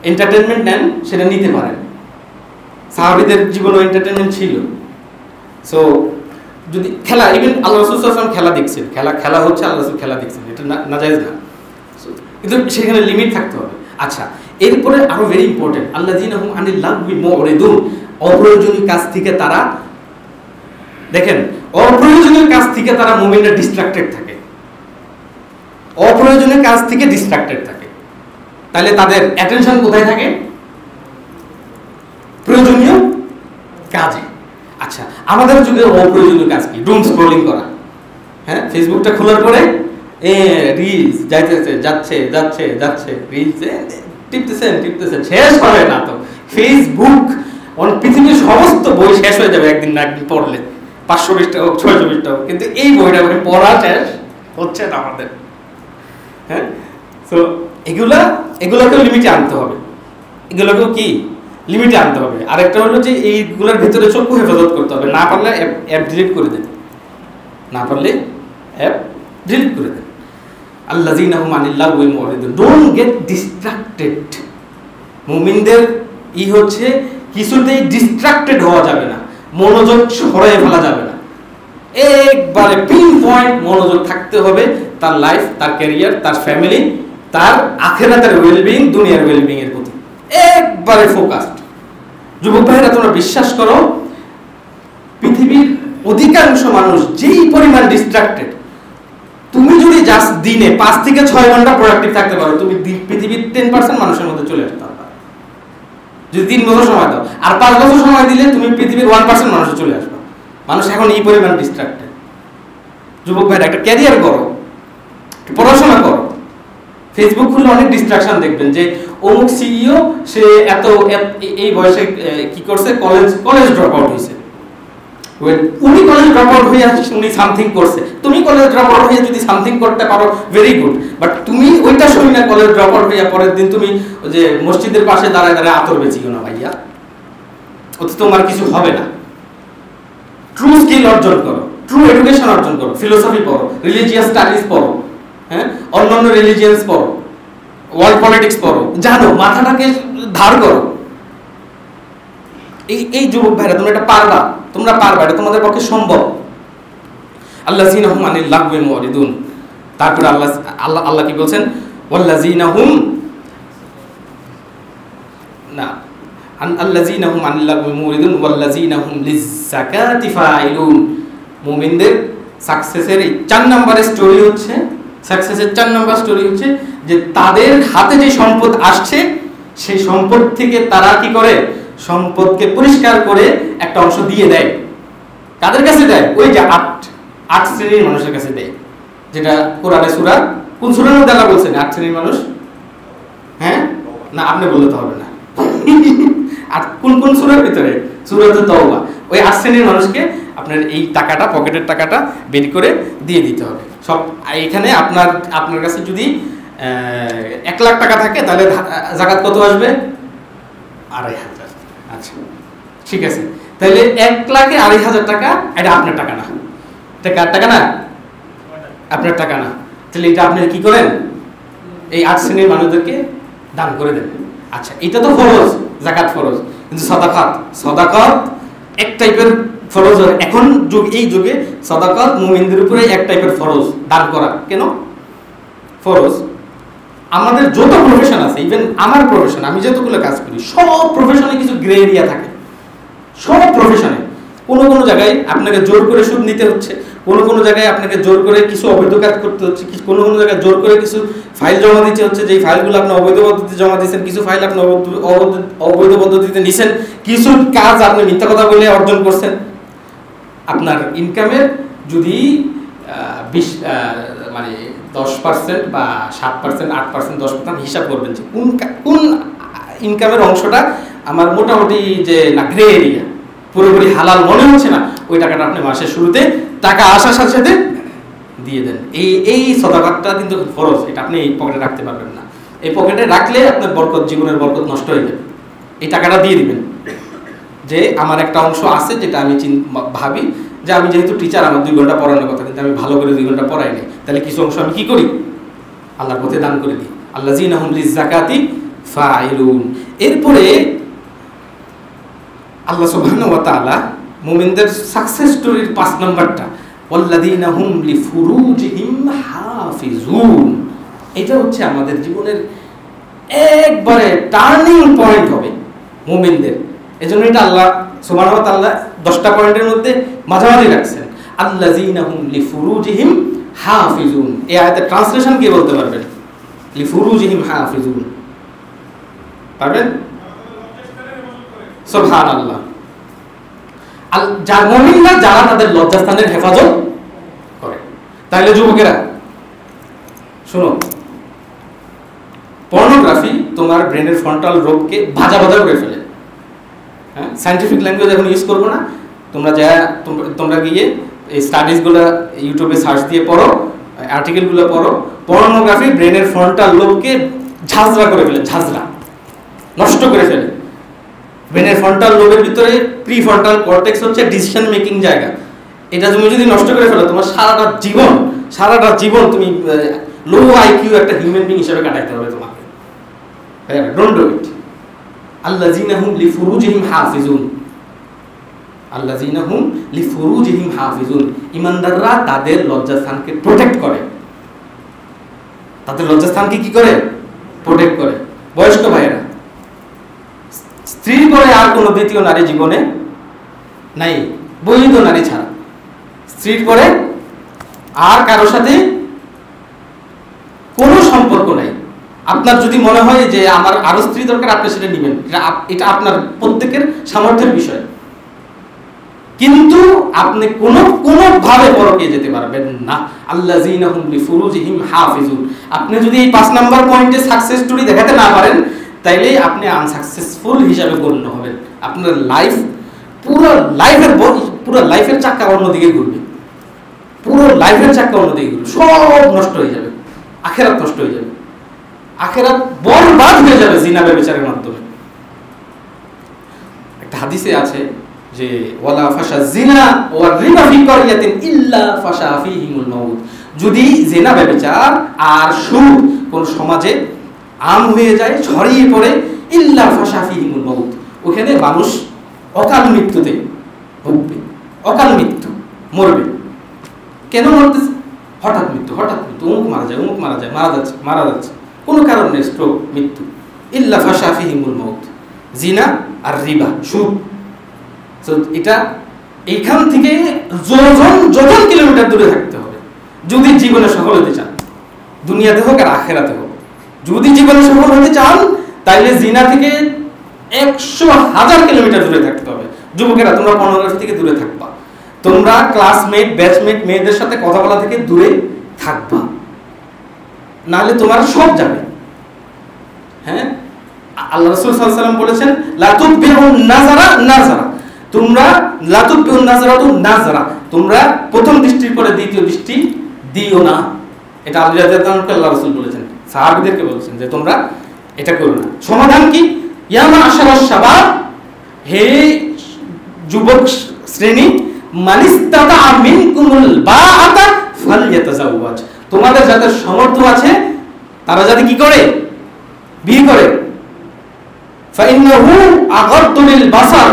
এন্টারটেনমেন্ট নেন, সেটা নিতে পারেন। সাহাবীদের জীবনে এন্টারটেনমেন্ট ছিল। সো যদি খেলা, ইভেন আল্লাহ রাসূল সাল্লাল্লাহু আলাইহি ওয়াসাল্লাম খেলা দেখছেন, খেলা হচ্ছে, আল্লাহ রাসূল খেলা দেখছেন, এটা নাজায়েজ না, কিন্তু সেখানে লিমিট থাকতে হবে। আচ্ছা, এরপরে আরো ভেরি ইম্পর্টেন্ট, আল্লাযীনা হুম আনিল লাগবি মুরিদুন, অপ্রয়োজনীয় কাজ থেকে তারা, দেখেন, অপ্রয়োজনীয় কাজ থেকে তারা মুমিনরা ডিস্ট্রাক্টেড থাকে, অপ্রয়োজনীয় কাজ থেকে ডিস্ট্রাক্টেড থাকে। তাহলে তাদের অ্যাটেনশন কোথায় থাকে? প্রয়োজনীয় কাজে। আচ্ছা, আমাদের যুগে অপ্রয়োজনীয় কাজ কি? ডুম স্ক্রলিং করা। হ্যাঁ, ফেসবুকটা খোলার পরে রিলস যাচ্ছে রিলস টিপতেছেন, শেষ হবে না তো। ফেসবুক পৃথিবীর সমস্ত বই শেষ হয়ে যাবে একদিন না একদিন পড়লে, 500 পৃষ্ঠা হোক 600 পৃষ্ঠা হোক, কিন্তু এই বইটা পড়া শেষ হচ্ছে না আমাদের। হ্যাঁ, তো এগুলোকেও লিমিটে আনতে হবে, এগুলোকেও কি লিমিটে আনতে হবে। আরেকটা হলো যে এইগুলোর ভিতরে চক্ষু হেফাজত করতে হবে, না পারলে অ্যাপ ডিলিট করে দেন, আল্লাযীনা হুম আনিল লাগবি মুরিদুন, ডোন্ট গেট ডিস্ট্রাক্টেড। মুমিনদের হচ্ছে কিছুতেই ডিস্ট্রাক্টেড হওয়া যাবে না, মনোযোগ সরিয়ে ফেলা যাবে না, একবারে পিন পয়েন্ট মনোযোগ থাকতে হবে তার লাইফ, তার ক্যারিয়ার, তার ফ্যামিলি, তার আখিরাতের ওয়েলবিং, দুনিয়ার ওয়েলবিং এর প্রতি একবারে ফোকাসড। যুবক ভাইরা, তোমরা বিশ্বাস করো, পৃথিবীর অধিকাংশ মানুষ যেই পরিমাণ ডিস্ট্রাক্টেড, তুমি যদি জাস্ট দিনে 5 থেকে 6 ঘন্টা প্রোডাক্টিভ থাকতে পারো, তুমি পৃথিবীর 10% মানুষের মধ্যে চলে আসতে পারবে। যদি 3 বছর সময় দাও, আর 5 বছর সময় দিলে তুমি পৃথিবীর 1% মানুষে চলে আসবে। মানুষ এখন এই পরিমাণ ডিস্ট্রাক্টেড। যুবক ভাইরা, একটা ক্যারিয়ার করো, পড়াশোনা করো। ফেসবুক খুললে অনেক ডিস্ট্রাকশন দেখবেন যে অমুক সিইও সে এত এই বয়সে কি করছে, কলেজ ড্রপ আউট হয়েছে। উনি কলেজ ড্রপ আউট হয়ে উনি সামথিং করছে, তুমি কলেজ ড্রপ আউট হয়ে যদি সামথিং করতে পারো, ভেরি গুড। বাট তুমি ওইটা শুনি না, কলেজ ড্রপ আউট হইয়া পরের দিন তুমি যে মসজিদের পাশে দাঁড়ায় আতর বেচিও না ভাইয়া, ওতে তোমার কিছু হবে না। ট্রু স্কিল অর্জন করো, ট্রু এডুকেশন অর্জন করো, ফিলোসফি পড়ো, রিলিজিয়াস স্টাডিজ পড়ো, হ্যাঁ, অন্যান্য রিলিজিয়ান্স পড়ো, ওয়ার্ল্ড পলিটিক্স পড়ো, জানো, মাথাটাকে ধার করো। এই যুবক ভাইরা, তোমরা এটা পারবা, এটা তোমাদের পক্ষে সম্ভব। আল্লাযীনা হুম আনিল লাগবি মুরিদুন, তারপর আল্লাহ কি বলছেন? ওয়াল্লাযীনা হুম আনিল লাগবি মুরিদুন ওয়াল্লাযীনা হুম লিয-যাকাতি ফাইলুন। মুমিনদের সাকসেসের 4 নম্বরের স্টোরি হচ্ছে, সাকসেসের 4 নম্বর স্টোরি হচ্ছে যে তাদের হাতে যে সম্পদ আসছে, সেই সম্পদ থেকে তারা কি করে? সম্পদকে পরিষ্কার করে একটা অংশ দিয়ে দেয়। কাদের কাছে দেয়? ওই যে 8 শ্রেণীর মানুষের কাছে দেয়, যেটা কোরআনে সূরা, কোন সূরার মধ্যে আল্লাহ বলছেন 8 শ্রেণীর মানুষ? হ্যাঁ, না আপনি বলতে হবে না। আর কোন সূরার ভিতরে? সূরাতুত তাওবা। ওই 8 শ্রেণীর মানুষকে আপনার এই টাকাটা, পকেটের টাকাটা বের করে দিয়ে দিতে হবে সব। এখানে আপনার কাছে যদি 1 লাখ টাকা থাকে, তাহলে যাকাত কত আসবে? 2,500। আচ্ছা, ঠিক আছে, তাহলে 1 লাখে 2,500 টাকা, এটা আপনার টাকা না, এটা কার টাকা না? আপনার টাকা না। তাহলে এটা আপনি কি করেন? এই 8 শ্রেণীর মানুষদেরকে দান করে দেন। আচ্ছা, এটা তো ফরজ, যাকাত ফরজ, কিন্তু সাদাকাত এক টাইপের ফরজ। এখন এই যুগে সাদাকাত মুমিনদের উপরে এক টাইপের ফরজ, দান করা। কেন ফরজ? আমাদের যত প্রফেশন আছে, ইভেন আমার প্রফেশন, আমি যতগুলো কাজ করি, সব প্রফেশনে কিছু গ্রে এরিয়া থাকে। সব প্রফেশনে কোনো জায়গায় আপনাকে জোর করে সুদ নিতে হচ্ছে, কোনো জায়গায় আপনাকে জোর করে কিছু অবৈধ কাজ করতে হচ্ছে, কোনো জায়গায় জোর করে কিছু ফাইল জমা দিতে হচ্ছে, যেই ফাইলগুলো আপনি অবৈধ পদ্ধতিতে জমা দিয়েছেন, কিছু ফাইল আপনি অবৈধ পদ্ধতিতে নিছেন, কিছু কাজ আপনি মিথ্যা কথা বলে অর্জন করছেন। আপনার ইনকামের যদি 10% বা 7%, 8%, 10% হিসাব করবেন যে কোন ইনকামের অংশটা আমার মোটামুটি যে না গ্রে এরিয়া, পুরোপুরি হালাল মনে হচ্ছে না, ওই টাকাটা আপনি মাসের শুরুতে টাকা আসার সাথে সাথে দিয়ে দেন। এই সদাকাতটা কিন্তু ফরজ, এটা আপনি এই পকেটে রাখতে পারবেন না। এই পকেটে রাখলে আপনার বরকত, জীবনের বরকত নষ্ট হয়ে যাবে। এই টাকাটা দিয়ে দিবেন যে আমার একটা অংশ আছে যেটা আমি ভাবি যে আমি যেহেতু টিচার, আমার 2 ঘন্টা পড়ানোর কথা, কিন্তু আমি ভালো করে 2 ঘন্টা পড়াই নাই, তাহলে কিছু অংশ আমি কি করি, আল্লাহর পথে দান করে দিই। আল্লাযীনা হুম লিয-যাকাতি ফাইলুন। এরপরে আল্লাহ সুবহানাহু ওয়া তাআলা মুমিনদের সাকসেস স্টোরির 5 নম্বরটা, ওয়াল্লাযীনা হুম লিফুরুজিহিম হাফিজুন। এটা হচ্ছে আমাদের জীবনের একবারে টার্নিং পয়েন্ট হবে মুমিনদের। এজন্য এটা আল্লাহ সুবহানাহু ওয়া তাআলা 10টা পয়েন্টের মধ্যে মাঝামাঝি রাখছেন। আল্লাযীনা হুম লিফুরুজিহিম হাফিজুন। এই আয়াতের ট্রান্সলেশন কি বলতে পারবেন? লিফুরুজিহিম হাফিজুন পারবেন? সুবহানাল্লাহ। যার মুমিনরা যারা তাদের লজ্জাস্থানের হেফাজত করে। তাহলে যুবকেরা শোনো, পর্নোগ্রাফি তোমার ব্রেনের ফ্রন্টাল লোবকে ভাজা ভাজা করে ফেলে। হ্যাঁ, সায়েন্টিফিক ল্যাঙ্গুয়েজ এখন ইউজ করবো না, তোমরা গিয়ে এই স্টাডিজগুলো ইউটিউবে সার্চ দিয়ে পড়ো, আর্টিকেলগুলো পড়ো। পর্নোগ্রাফি ব্রেনের ফ্রন্টাল লোবকে ঝাঁঝরা করে ফেলে, ঝাঁঝরা নষ্ট করে ফেলে। ব্রেনের ফ্রন্টাল লোবের ভিতরে প্রি ফ্রন্টাল কর্টেক্স হচ্ছে ডিসিশন মেকিং জায়গা। এটা তুমি যদি নষ্ট করে ফেলো, তোমার সারাটা জীবন তুমি লো আইকিউ একটা হিউম্যান বিং হিসেবে কাটাইতে হবে তোমাকে। Don't do it. আল্লাযীনা হুম লিফুরুজিহিম হাফিজুন। আল্লাযীনা হুম লিফুরুজিহিম হাফিজুন। ঈমানদাররা তাদের লজ্জাস্থানকে প্রোটেক্ট করে। তাদের লজ্জাস্থানকে কি করে? প্রোটেক্ট করে। বয়স্ক ভাইয়েরা, স্ত্রীর পরে আর কোনো দ্বিতীয় নারী জীবনে নাই, বৈধ নারী ছাড়া। স্ত্রীর পরে আর কারো সাথে কোনো সম্পর্ক নাই। আপনার যদি মনে হয় যে আমার আরো স্ত্রী দরকার, আপনি সেটা নেবেন, এটা আপনার প্রত্যেকের সামর্থ্যের বিষয়। কিন্তু আপনি কোনোভাবে পরকীয়া যেতে পারবেন না। আল্লাযীনা হুম লিফুরুজিহিম হাফিজুন। আপনি যদি এই 5 নাম্বার পয়েন্টে সাকসেস স্টোরি দেখাতে না পারেন, তাইলে আপনি আনসাকসেসফুল হিসাবে গণ্য হবেন। আপনার পুরো লাইফের চাক্কা অন্যদিকে ঘুরবে, সব নষ্ট হয়ে যাবে, আখিরাত নষ্ট হয়ে যাবে, আখিরাত বরবাদ হয়ে যাবে জিনা ব্যভিচারের মাধ্যমে। একটা হাদিসে আছে যে ওয়ালা ফাশা জিনা ওয়া রিবা ফি ক্বরিয়াতিন ইল্লা ফাশা ফীহিমুল মাউত। যদি জিনা ব্যভিচার আর সুদ কোন সমাজে আম হয়ে যায়, ছড়িয়ে পড়ে, ইল্লা ফাশা ফীহিমুল মাউত, ওখানে মানুষ অকাল মৃত্যুতে ভুগবে, অকাল মৃত্যু, মরবে। কেন মরতেছে? হঠাৎ মৃত্যু, অমুক মারা যাচ্ছে, কোনো কারণ নেই, স্ট্রোক, মৃত্যু। ইল্লা ফাশা ফীহিমুল মাউত। জিনা আর রিবা, সুদ, এটা এইখান থেকে যোজন কিলোমিটার দূরে থাকতে হবে যদি জীবনে সফল হতে চান, দুনিয়াতে হোক আর আখিরাতে হোক। যদি জীবনে সফল হতে চান, তাইলে জিনা থেকে 100,000 কিলোমিটার দূরে থাকতে হবে। যুবকেরা, তোমরা পর্নোগ্রাফি থেকে দূরে থাকবা, তোমরা ক্লাসমেট, ব্যাচমেট মেয়েদের সাথে কথা বলা থেকে দূরে থাকবা, নাহলে তোমার সব যাবে। হ্যাঁ, আল্লাহ রাসূল সাল্লাল্লাহু আলাইহি ওয়াসাল্লাম বলেছেন, লা তুবিউন নাযারা, তোমরা লা তুবিউন নাযারা, তোমরা প্রথম দৃষ্টির পরে দ্বিতীয় দৃষ্টি দিও না। এটা আল্লাহ রাসূল বলেছেন, সাহাবীদেরকে বলেছেন যে তোমরা এটা করো না। সমাধান কি? ইয়া মা'শারাশ শাবাব, হে যুবক শ্রেণী, মানিস্তাতা মিনকুমুল বাআতা ফালইয়াতাজাওয়াজ, তোমাদের যাদের সামর্থ্য আছে তারা যাতে কি করে? বিয়ে করে। ফাইন্নাহু আগাদ্দু লিল বাসার,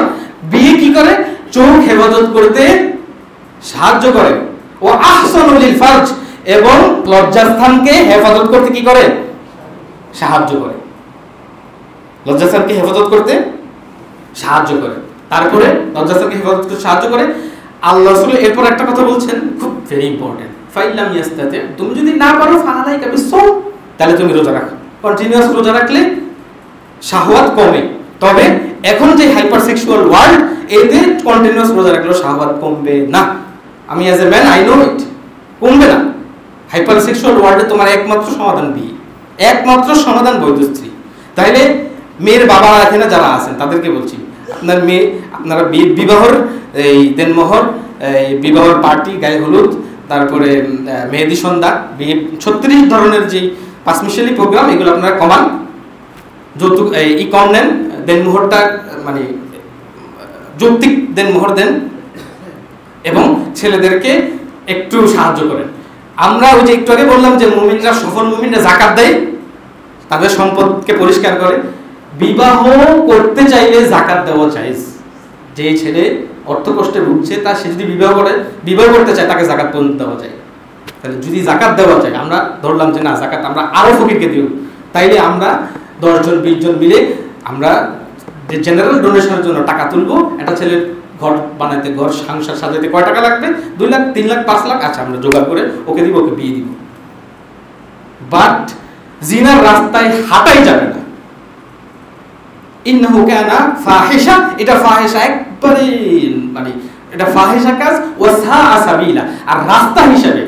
বিয়ে কি করে? চোখ হেফাজত করতে সাহায্য করে। ও আহসানু লিল ফারজ, এবং লজ্জাস্থানকে হেফাজত করতে কি করে? সাহায্য করে। লজ্জাস্থানকে হেফাজত করতে সাহায্য করে। তারপরে লজ্জাস্থানকে হেফাজত করতে সাহায্য করে। আল্লাহ রাসূল এরপর একটা কথা বলছেন, খুব ভেরি ইম্পর্টেন্ট। ফাইল্লাম ইয়াস্তাতি, তুমি যদি না পারো ফালাইকা বিসওম, তাহলে তুমি রোজা রাখো। কন্টিনিউয়াস রোজা রাখলে শাহওয়াত কমে। তবে এখন যে হাইপার সেক্সুয়াল ওয়ার্ল্ড, এতে কন্টিনিউয়াস রোজা রাখলেও শাহওয়াত কমবে না। আমি as a man I know it, কমবে না। হাইপার সেক্সুয়াল ওয়ার্ল্ডে তোমার একমাত্র সমাধান বিয়ে, একমাত্র সমাধান বৈধ স্ত্রী। তাইলে মেয়ের বাবারা এখানে যারা আছেন তাদেরকে বলছি, আপনার মেয়ে, আপনারা বিবাহর এই দেনমোহর, বিবাহর পার্টি, গায়ে হলুদ, তারপরে মেহেদি সন্ধ্যা, 36 ধরনের যে পাঁচমিশালি প্রোগ্রাম, এগুলো আপনারা কমান, যৌতুক এই কম নেন, দেনমোহরটা মানে যৌক্তিক দেনমোহর দেন, এবং ছেলেদেরকে একটু সাহায্য করেন। আমরা ওই যে একটু আগে বললাম যে মুমিনরা, সফল মুমিনরা জাকাত দেয়, তাদের সম্পদকে পরিষ্কার করে। বিবাহ করতে চাইলে জাকাত দেওয়া জায়েজ। যে ছেলে অর্থ কষ্টে ভুগছে, তা সে যদি বিবাহ করতে চায়, তাকে জাকাত পর্যন্ত দেওয়া যায়। তাহলে যদি জাকাত দেওয়া যায়, আমরা ধরলাম যে না, জাকাত আমরা আরো ফকিরকে দিব, তাইলে আমরা 10 জন 20 জন মিলে আমরা জেনারেল ডোনেশনের জন্য টাকা তুলবো। একটা ছেলের ঘর বানাইতে, ঘর সংসার সাজাইতে কয় টাকা লাগবে? 2 লাখ, 3 লাখ, 5 লাখ, আচ্ছা আমরা জোগাড় করে ওকে দিব, ওকে বিয়ে দিব। বাট জিনার রাস্তায় হাঁটাই যাবে না। ইন্নাহু কানা ফাহিশা, এটা ফাহিশা, একবারে মানে এটা ফাহিশা কাজ। ওয়া সাআ সাবিলা, আর রাস্তা হিসেবে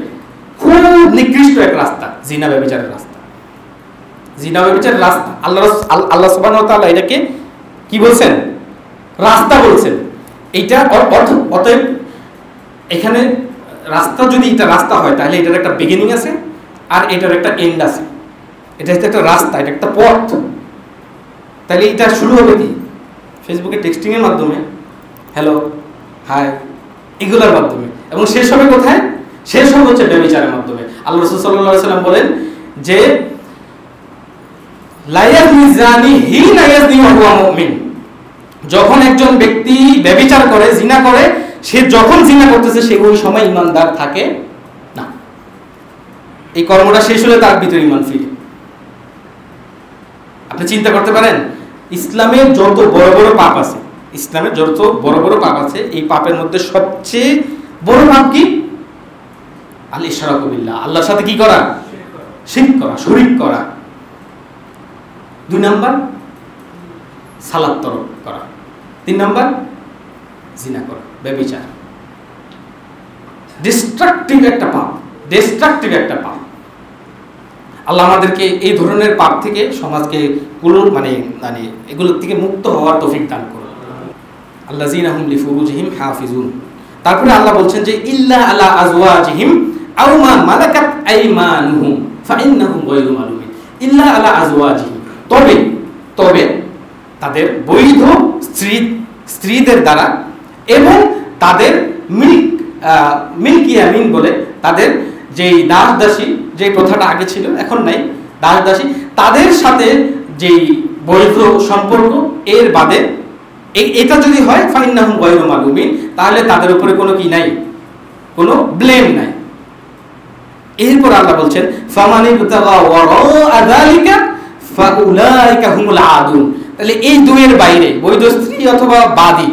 খুব নিকৃষ্ট এক রাস্তা জিনা ব্যভিচারের রাস্তা। জিনা ব্যভিচারের রাস্তা আল্লাহ সুবহানাহু ওয়া তাআলা এটাকে কি বলছেন? রাস্তা বলছেন। এইটা অতএব এখানে রাস্তা, যদি এটা রাস্তা হয়, তাহলে এটার একটা বিগিনিং আছে আর এটার একটা এন্ড আছে। এটা হচ্ছে একটা রাস্তা, এটা একটা পথ। তাহলে এটা শুরু হবে কি? ফেসবুকে টেক্সটিং এর মাধ্যমে, হ্যালো, হাই, এগুলোর মাধ্যমে। এবং শেষ হবে কোথায়? শেষ হবে হচ্ছে ব্যভিচারের মাধ্যমে। আল্লাহ রাসূল সাল্লাল্লাহু আলাইহি ওয়াসাল্লাম বলেন যে লা ইয়াzni জানি হিনা ইয়াzni ওয়া হুয়া মুমিন, যখন একজন ব্যক্তি ব্যভিচার করে, জিনা করে, সে যখন জিনা করতেছে সে ওই সময় ঈমানদার থাকে না। এই কর্মটা শেষ হলে তার ভিতরে ঈমান ফিরে। আপনি চিন্তা করতে পারেন, ইসলামের যত বড় বড় পাপ আছে, ইসলামের যত বড় বড় পাপ আছে, এই পাপের মধ্যে সবচেয়ে বড় পাপ কি? আল ইশরাকু বিল্লাহ, আল্লাহর সাথে কি করা? শিরক করা, শরীক করা। 2 নাম্বার সালাত তরক করা। 3 নাম্বার জিনা করা, ব্যভিচার। ডিস্ট্রাকটিভ একটা পাপ, ডিস্ট্রাকটিভ একটা পাপ। আল্লাহ আমাদেরকে এই ধরনের পাপ থেকে, সমাজকে মানে এগুলোর থেকে মুক্ত হওয়ার তৌফিক দান করুন। আল্লাযীনা হুম লিফুরুজিহিম হাফিজুন। তারপরে আল্লাহ বলছেন যে ইল্লা আলা আজওয়াজিহিম আও মা মালাকাত আইমানুহুম ফাইন্নাহুম গায়রু মালুমিন। ইল্লা আলা আজওয়াজিহিম, তবে তাদের বৈধ স্ত্রীদের দ্বারা, এবং তাদের মিল্কিয়ামিন বলে তাদের যেই দাস দাসী, যে প্রথাটা আগে ছিল, এখন নাই, দাস দাসী, তাদের সাথে যেই বৈধ সম্পর্ক, এর বাদে এটা যদি হয় ফাইন্নাহুম গায়রু মালুমিন, তাহলে তাদের উপরে কোনো কি নাই, কোনো ব্লেম নাই। এরপর আল্লাহ বলছেন ফামানি বুতাগা ওয়ারা যালিকা ফাউলাইকা হুমুল আদুন। তাহলে এই দুয়ের বাইরে, বৈধ স্ত্রী অথবা বাদী,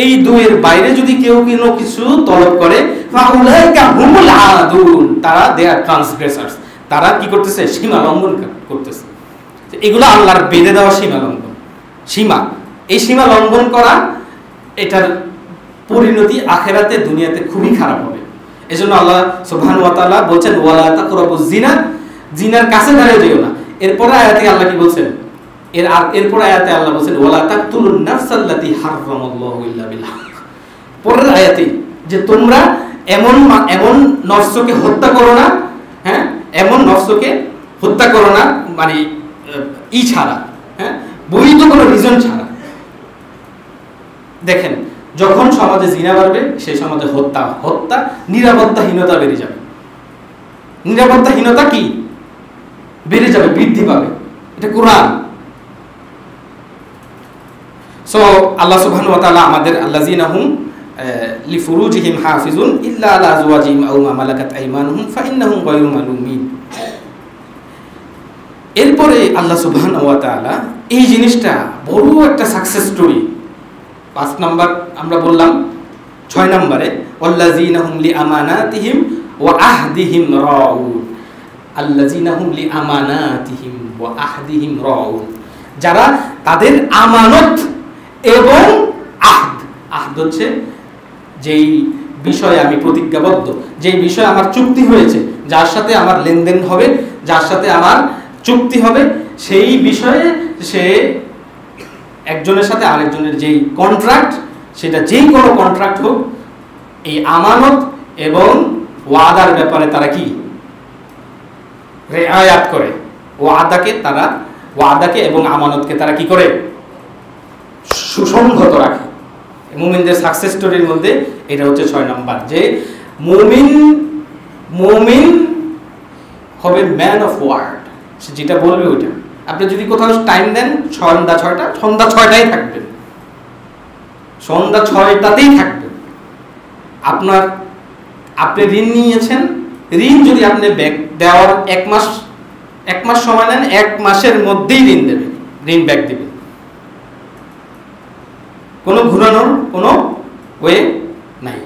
এই দুয়ের বাইরে যদি কেউ কোনো কিছু তলব করে, ফাউলাইকা হুমুল আদুন, তারা দে আর ট্রান্সগ্রেসার্স, তারা কি করতেছে? সীমা লঙ্ঘন করতেছে। এগুলো আল্লাহর বেঁধে দেওয়া সীমা লঙ্ঘন। সীমা, এই সীমা লঙ্ঘন করা, এটার পরিণতি আখিরাতে, দুনিয়াতে খুবই খারাপ হবে। এজন্য আল্লাহ সুবহানাহু ওয়া তাআলা বলছেন ওয়ালা তাকরাবুজ জিনা, জিনার কাছে দাঁড়িয়ে যেও না। এরপরে আয়াতে আল্লাহ কি বলছেন? এরপরে আয়াতে আল্লাহ বলছেন ওয়ালা তাকতুলুন নাফসাল্লাতী হারামাল্লাহু ইল্লা বিল হক। পরের আয়াতে যে তোমরা এমন নফসকে হত্যা করো না, হ্যাঁ, এমন নফসকে হত্যা করো না, মানে ছাড়া, হ্যাঁ, বৈধ কোনো রিজন ছাড়া। দেখেন, যখন সমাজে জিনা বাড়বে, সেই সমাজে হত্যা, নিরাপত্তাহীনতা বেড়ে যাবে। নিরাপত্তাহীনতা কি বেড়ে যাবে, বৃদ্ধি পাবে। এটা কোরআন। সো আল্লাহ সুবহানাহু ওয়া তাআলা আমাদের আল্লাযীনা হুম লিফুরুজিহিম হাফিজুন ইল্লা আলা আজওয়াজিহিম আও মা মালাকাত আইমানুহুম ফাইন্নাহুম গায়রু মালুমিন। এরপরে আল্লাহ সুবহানাহু ওয়া তাআলা এই জিনিসটা বড় একটা সাকসেস স্টোরি। 5 নাম্বার আমরা বললাম, 6 নম্বরে আল্লাযীনা হুম লিআমানাতিহিম ওয়া আহদিহিম রাউন। আল্লাযীনা হুম লিআমানাতিহিম ওয়া আহদিহিম রাউন, যারা তাদের আমানত এবং আহদ হচ্ছে যেই বিষয়ে আমি প্রতিজ্ঞাবদ্ধ, যেই বিষয়ে আমার চুক্তি হয়েছে, যার সাথে আমার লেনদেন হবে, যার সাথে আমার চুক্তি হবে, সেই বিষয়ে সে একজনের সাথে আরেকজনের যেই কন্ট্রাক্ট, সেটা যেই কোনো কন্ট্রাক্ট হোক, এই আমানত এবং ওয়াদার ব্যাপারে তারা কি রেআয়াত করে। ওয়াদাকে এবং আমানতকে তারা কি করে, সুসংহত রাখে। মুমিনদের সাকসেস স্টোরির মধ্যে এটা হচ্ছে 6 নাম্বার, যে মুমিন হবে ম্যান অফ ওয়ার্ড। সে যেটা বলবে ওইটা। আপনি যদি কোথাও টাইম দেন সন্ধ্যা 6টায় থাকবেন, সন্ধ্যা 6টাতেই থাকবেন। আপনি ঋণ নিয়েছেন, ঋণ যদি আপনি ব্যাক দেওয়ার এক মাস সময় নেন, 1 মাসের মধ্যেই ঋণ ব্যাক দেবেন। কোনো ঘুরানোর কোনো ওয়ে নাই।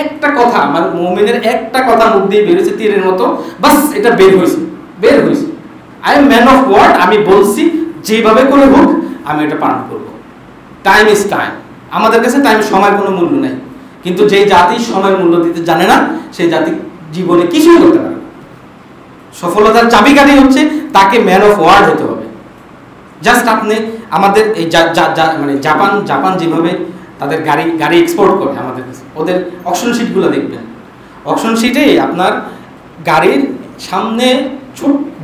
একটা কথা আমার মুমিনের একটা কথা মুখ দিয়ে বেরিয়েছে তীরের মতো, বাস এটা বের হয়েছে। I am man of word. আমি বলছি যেভাবে করে হোক আমি এটা পালন করব। Time is time. আমাদের কাছে টাইম সময়ের কোনো মূল্য নেই, কিন্তু যে জাতি সময়ের মূল্য দিতে জানে না, সেই জাতি জীবনে কিছুই করতে পারে না। সফলতার চাবিকাঠি হচ্ছে তাকে ম্যান অফ ওয়ার্ড হতে হবে। জাস্ট আপনি আমাদের এই মানে জাপান যেভাবে তাদের গাড়ি এক্সপোর্ট করে আমাদের কাছে, ওদের অকশন শিটগুলো দেখবেন। অকশন শিটে আপনার গাড়ির সামনে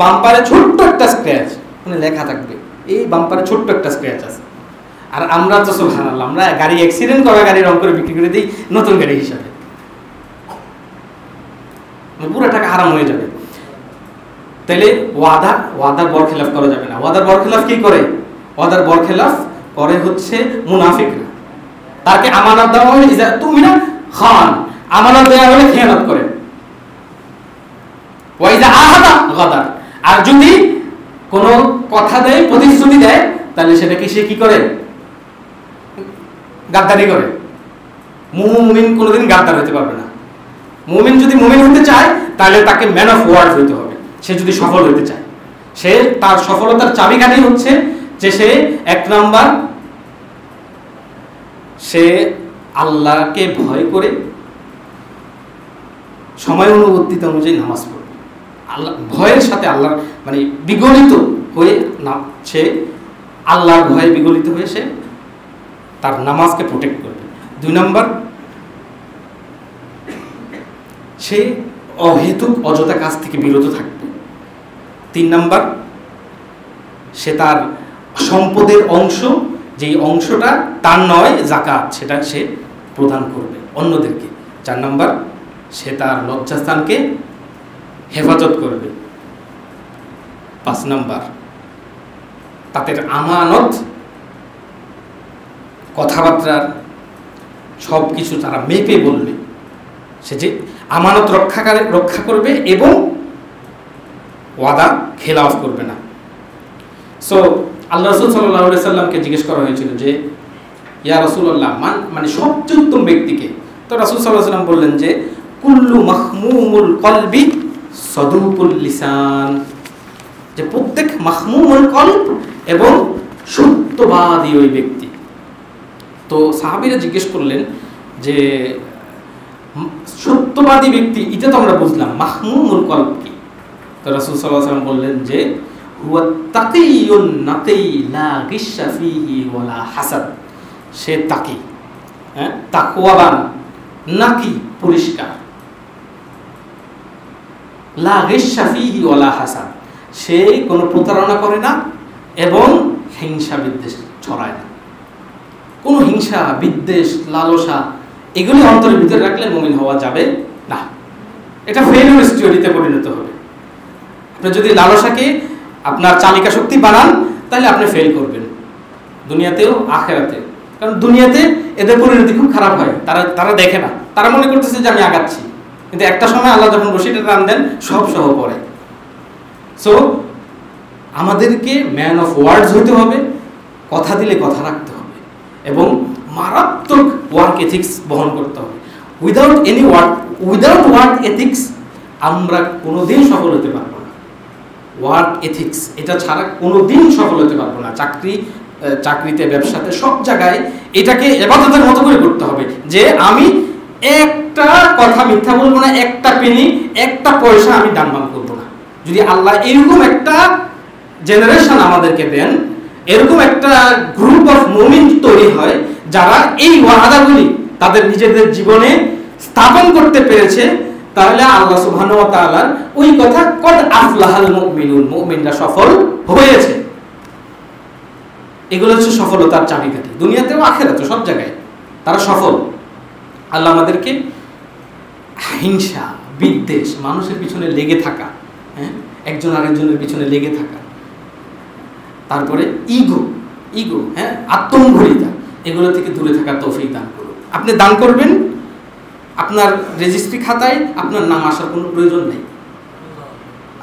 বাম্পারে ছোট্ট একটা স্ক্র্যাচ মানে লেখা থাকবে, এই বাম্পারে ছোট্ট একটা স্ক্র্যাচ আছে। আর আমরা তো সুবহানাল্লাহ, আমরা গাড়ি অ্যাক্সিডেন্ট করা গাড়ি রং করে বিক্রি করে দিই নতুন গাড়ি হিসাবে, পুরো টাকা হারাম হয়ে যাবে। তাহলে ওয়াদার বরখেলাফ করা যাবে না। ওয়াদার বরখেলাফ কি করে? ওয়াদার বরখেলাফ করে হচ্ছে মুনাফিকরা। তাকে আমানত দেওয়া হলে তুমি না খান, আমানত দেওয়া হলে খেয়ানত করে। ওয়াইদা আহাদা গাদার, আর যদি কোনো কথা দেয়, প্রতিশ্রুতি দেয়, তাহলে সেটাকে সে কি করে? গাদ্দারি করে। মুমিন কোনোদিন গাদ্দার হতে পারবে না। মুমিন যদি মুমিন হতে চায় তাহলে তাকে ম্যান অফ ওয়ার্ড হতে হবে। সে যদি সফল হতে চায়, সে তার সফলতার চাবিকাঠি হচ্ছে যে সে 1 নাম্বার সে আল্লাহকে ভয় করে সময় অনুবর্তিত অনুযায়ী নামাজ পড়বে। আল্লাহ ভয়ের সাথে আল্লাহর মানে বিগলিত হয়ে না, সে আল্লাহর ভয়ে বিগলিত হয়ে সে তার নামাজকে প্রোটেক্ট করবে। 2 নাম্বার সে অহেতুক অযথা কাজ থেকে বিরত থাকবে। 3 নাম্বার সে তার সম্পদের অংশ, যেই অংশটা তার নয় যাকাত, সেটা সে প্রদান করবে অন্যদেরকে। 4 নাম্বার সে তার লজ্জাস্থানকে হেফাজত করবে। 5 নাম্বার তাদের আমানত, কথাবার্তার সব কিছু তারা মেপে বলবে। সে যে আমানত রক্ষা করবে এবং ওয়াদা খেলাফ করবে না। সো আল্লাহ রাসূল সাল্লাল্লাহু আলাইহি সাল্লামকে জিজ্ঞেস করা হয়েছিল যে ইয়া রাসূলুল্লাহ মানে সবচেয়ে উত্তম ব্যক্তিকে? তো রাসূল সাল্লাল্লাহু আলাইহি সাল্লাম বললেন যে কুল্লু মাহমুমুল কলবি সাদুকুল লিসান, যে প্রত্যেক মাহমুমুল কলব এবং সত্যবাদী ওই ব্যক্তি। তো সাহাবীরা জিজ্ঞেস করলেন যে সত্যবাদী ব্যক্তি এটা তো আমরা বুঝলাম, মাহমুমুল কলব কি? তো রাসূল সাল্লাল্লাহু আলাইহি সাল্লাম বললেন যে হুয়া তাকিয়ুন নাকি লা গিশা ফিহি ওয়ালা হাসাদ, সে তাকি, তাকওয়াবান, নাকি পরিষ্কার, লা গিশা ফিহি ওয়ালা হাসাদ, সে কোনো প্রতারণা করে না এবং হিংসা বিদ্বেষ ছড়ায় না। কোনো হিংসা বিদ্বেষ লালসা এগুলি অন্তরের ভিতরে রাখলে মুমিন হওয়া যাবে না। এটা ফেলিউর স্টোরিতে পরিণত হবে। আপনি যদি লালসাকে আপনার চালিকা শক্তি বানান তাহলে আপনি ফেল করবেন, দুনিয়াতেও আখেরাতেও। কারণ দুনিয়াতে এদের পরিণতি খুব খারাপ হয়, তারা দেখে না, তারা মনে করতেছে যে আমি আগাচ্ছি, কিন্তু একটা সময় আল্লাহ যখন রশিটা টান দেন সব সহ পড়ে। সো আমাদেরকে ম্যান অফ ওয়ার্ডস হতে হবে, কথা দিলে কথা রাখতে হবে এবং মারাত্মক ওয়ার্ক এথিক্স বহন করতে হবে। উইদাউট ওয়ার্ক এথিক্স আমরা কোনোদিন সফল হতে পারবো না। ওয়ার্ক এথিক্স এটা ছাড়া কোনোদিন সফল হতে পারবো না। চাকরিতে, ব্যবসাতে, সব জায়গায় এটাকে ইবাদতের মতো করে করতে হবে যে আমি একটা কথা মিথ্যা বলবো না, একটা পেনি, একটা পয়সা আমি ডানবাম করবো না। যদি আল্লাহ এরকম একটা জেনারেশন আমাদেরকে দেন এরকম একটা গ্রুপ অফ মুমিন তৈরি হয় যারা এই ওয়াদাগুলি তাদের নিজেদের জীবনে স্থাপন করতে পেরেছে, তাহলে আল্লাহ সুবহানাহু ওয়া তাআলার ওই কথা কদ আফলাহাল মুমিনুন, মুমিনরা সফল হয়েছে। এগুলো হচ্ছে সফলতার চাবিকাঠি, দুনিয়াতেও আখিরাতেও সব জায়গায় তারা সফল। আল্লাহ আমাদেরকে হিংসা, বিদ্বেষ, মানুষের পিছনে লেগে থাকা, হ্যাঁ, একজন আরেকজনের পিছনে লেগে থাকা, তারপরে ইগো, হ্যাঁ, আত্মম্ভরিতা, এগুলো থেকে দূরে থাকার তৌফিক দান করুন। আপনি দান করবেন, আপনার রেজিস্ট্রি খাতায় আপনার নাম আসার কোনো প্রয়োজন নেই।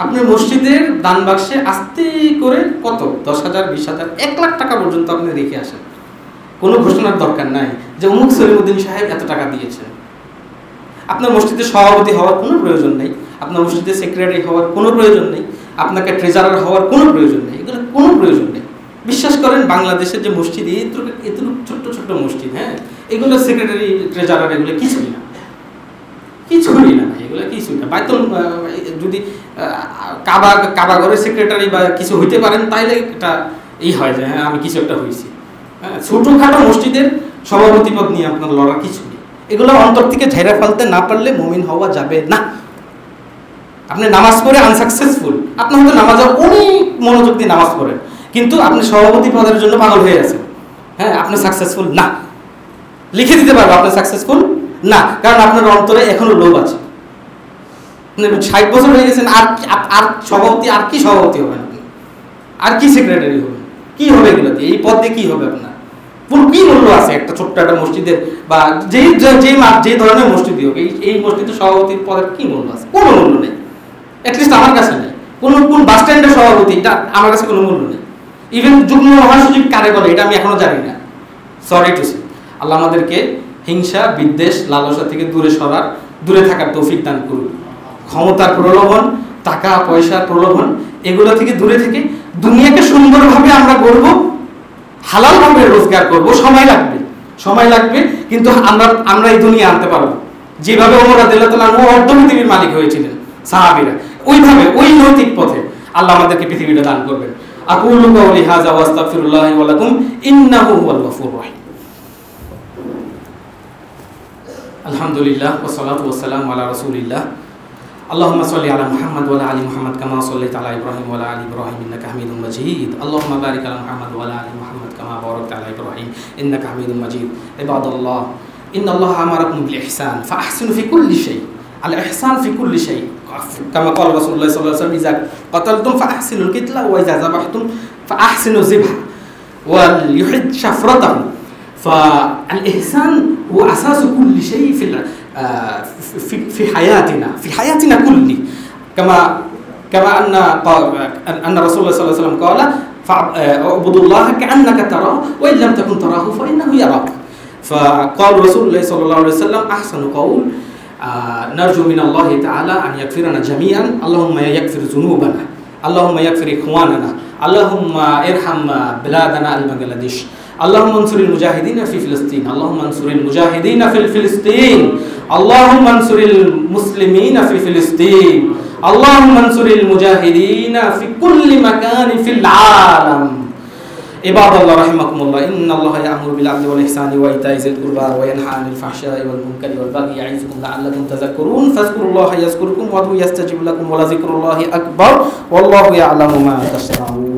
আপনার মসজিদের দান বাক্সে আস্তে করে কত 10,000, 20,000, 1 লাখ টাকা পর্যন্ত আপনি রেখে আসেন, কোনো ঘোষণার দরকার নাই যে অমুক সলিমুদ্দিন সাহেব এত টাকা দিয়েছেন। আপনার মসজিদের সভাপতি হওয়ার কোনো প্রয়োজন নেই, আপনার মসজিদের সেক্রেটারি হওয়ার কোনো প্রয়োজন নেই, আপনাকে ট্রেজারার হওয়ার কোনো প্রয়োজন নেই, এগুলো কোনো প্রয়োজন নেই। বিশ্বাস করেন বাংলাদেশের যে মসজিদ, এতটুকু ছোট্ট ছোট্ট মসজিদ, হ্যাঁ, এগুলো সেক্রেটারি, ট্রেজারার, এগুলো কিছুই না, কিছুই না, এগুলো কিছুই না। বাইতুল যদি কাবাগরের সেক্রেটারি বা কিছু হইতে পারেন, তাইলে এটা এই হয় যে হ্যাঁ আমি কিছু একটা হয়েছি। হ্যাঁ, ছোটখাটো মসজিদের সভাপতি পদ নিয়ে আপনার লড়ার কিছু নেই। এগুলো অন্তর থেকে ঝেড়ে ফেলতে না পারলে মুমিন হওয়া যাবে না। আপনি নামাজ পড়ে আনসাকসেসফুল, আপনি হয়তো নামাজে অনেক মনোযোগ দিয়ে নামাজ পড়েন, কিন্তু আপনি সভাপতি পদের জন্য পাগল হয়ে আছেন, হ্যাঁ, আপনি সাকসেসফুল না। লিখে দিতে পারবো আপনি সাকসেসফুল না, কারণ আপনার অন্তরে এখনো লোভ আছে। 60 বছর হয়ে গেছেন, আর সভাপতি, আর কি সভাপতি হবেন আপনি, আর কি সেক্রেটারি হবেন, কি হবে এগুলো দিয়ে, এই পদ দিয়ে কি হবে আপনার? কি মূল্য আছে একটা ছোট্ট একটা মসজিদের, বা যে ধরনের মসজিদই হোক, এই মসজিদের সভাপতির পদের কি মূল্য আছে? কোনো মূল্য নেই, অ্যাটলিস্ট আমার কাছে নেই। কোন বাস স্ট্যান্ডের সভাপতি, এটা আমার কাছে কোনো মূল্য নেই। ইভেন যুগ্ম মহাসচিব কারে বলে এটা আমি এখনো জানি না, সরি টু সে। আল্লাহ আমাদেরকে হিংসা, বিদ্বেষ, লালসা থেকে দূরে থাকার তৌফিক দান করুন। ক্ষমতার প্রলোভন, টাকা পয়সার প্রলোভন, এগুলো থেকে দূরে থেকে দুনিয়াকে সুন্দরভাবে আমরা গড়ব, হালালভাবে রোজগার করব। সময় লাগবে, কিন্তু আমরা এই দুনিয়া আনতে পারবো। যেভাবে ওমর রাদিয়াল্লাহু তাআলা অর্ধ পৃথিবীর মালিক হয়েছিলেন সাহাবীরা, ওইভাবে ওই নৈতিক পথে আল্লাহ আমাদেরকে পৃথিবীটা দান করবেন। আকুলু কাওলি হাযা ওয়া আস্তাগফিরুল্লাহ ওয়া লাকুম ইন্নাহু হুয়াল গফুরুর রহিম। আলহামদুলিল্লাহ ওয়া সালাতু ওয়া সালামু আলা রাসূলিল্লাহ। اللهم صل على محمد وعلى ال محمد كما صليت على ابراهيم وعلى ال ابراهيم انك حميد مجيد. اللهم بارك على محمد وعلى ال محمد كما باركت على ابراهيم انك حميد مجيد. عباد الله ان الله امركم بالاحسان فاحسنوا في كل شيء. الاحسان في كل شيء كما قال رسول الله صلى الله عليه وسلم اذا قتلتم فاحسنوا القتل واذا ذبحتم فاحسنوا الذبح وليحد شفرته. فالاحسان هو اساس كل شيء في حياتنا كله. كما ان رسول الله صلى الله عليه وسلم قال اعبدوا الله كانك تراه وان لم تكن تراه فانه يراك. فقال رسول الله صلى الله عليه وسلم احسن قول نرجو من الله تعالى ان يغفرنا جميعا. اللهم يغفر ذنوبنا، اللهم يغفر اخواننا، اللهم ارحم بلادنا البنغلاديش، اللهم انصر المجاهدين في فلسطين، اللهم انصر المجاهدين في فلسطين، اللهم انصر المسلمين في فلسطين، اللهم انصر المجاهدين في كل مكان في العالم. عباد الله رحمكم الله، إن الله يأمر بالعدل والإحسان وإيتاء ذي القربى وينهى عن الفحشاء والمنكر والبغي يعظكم لعلكم تذكرون. فاذكروا الله يذكركم وادعوه يستجب لكم ولذكر الله أكبر والله يعلم ما تصنعون.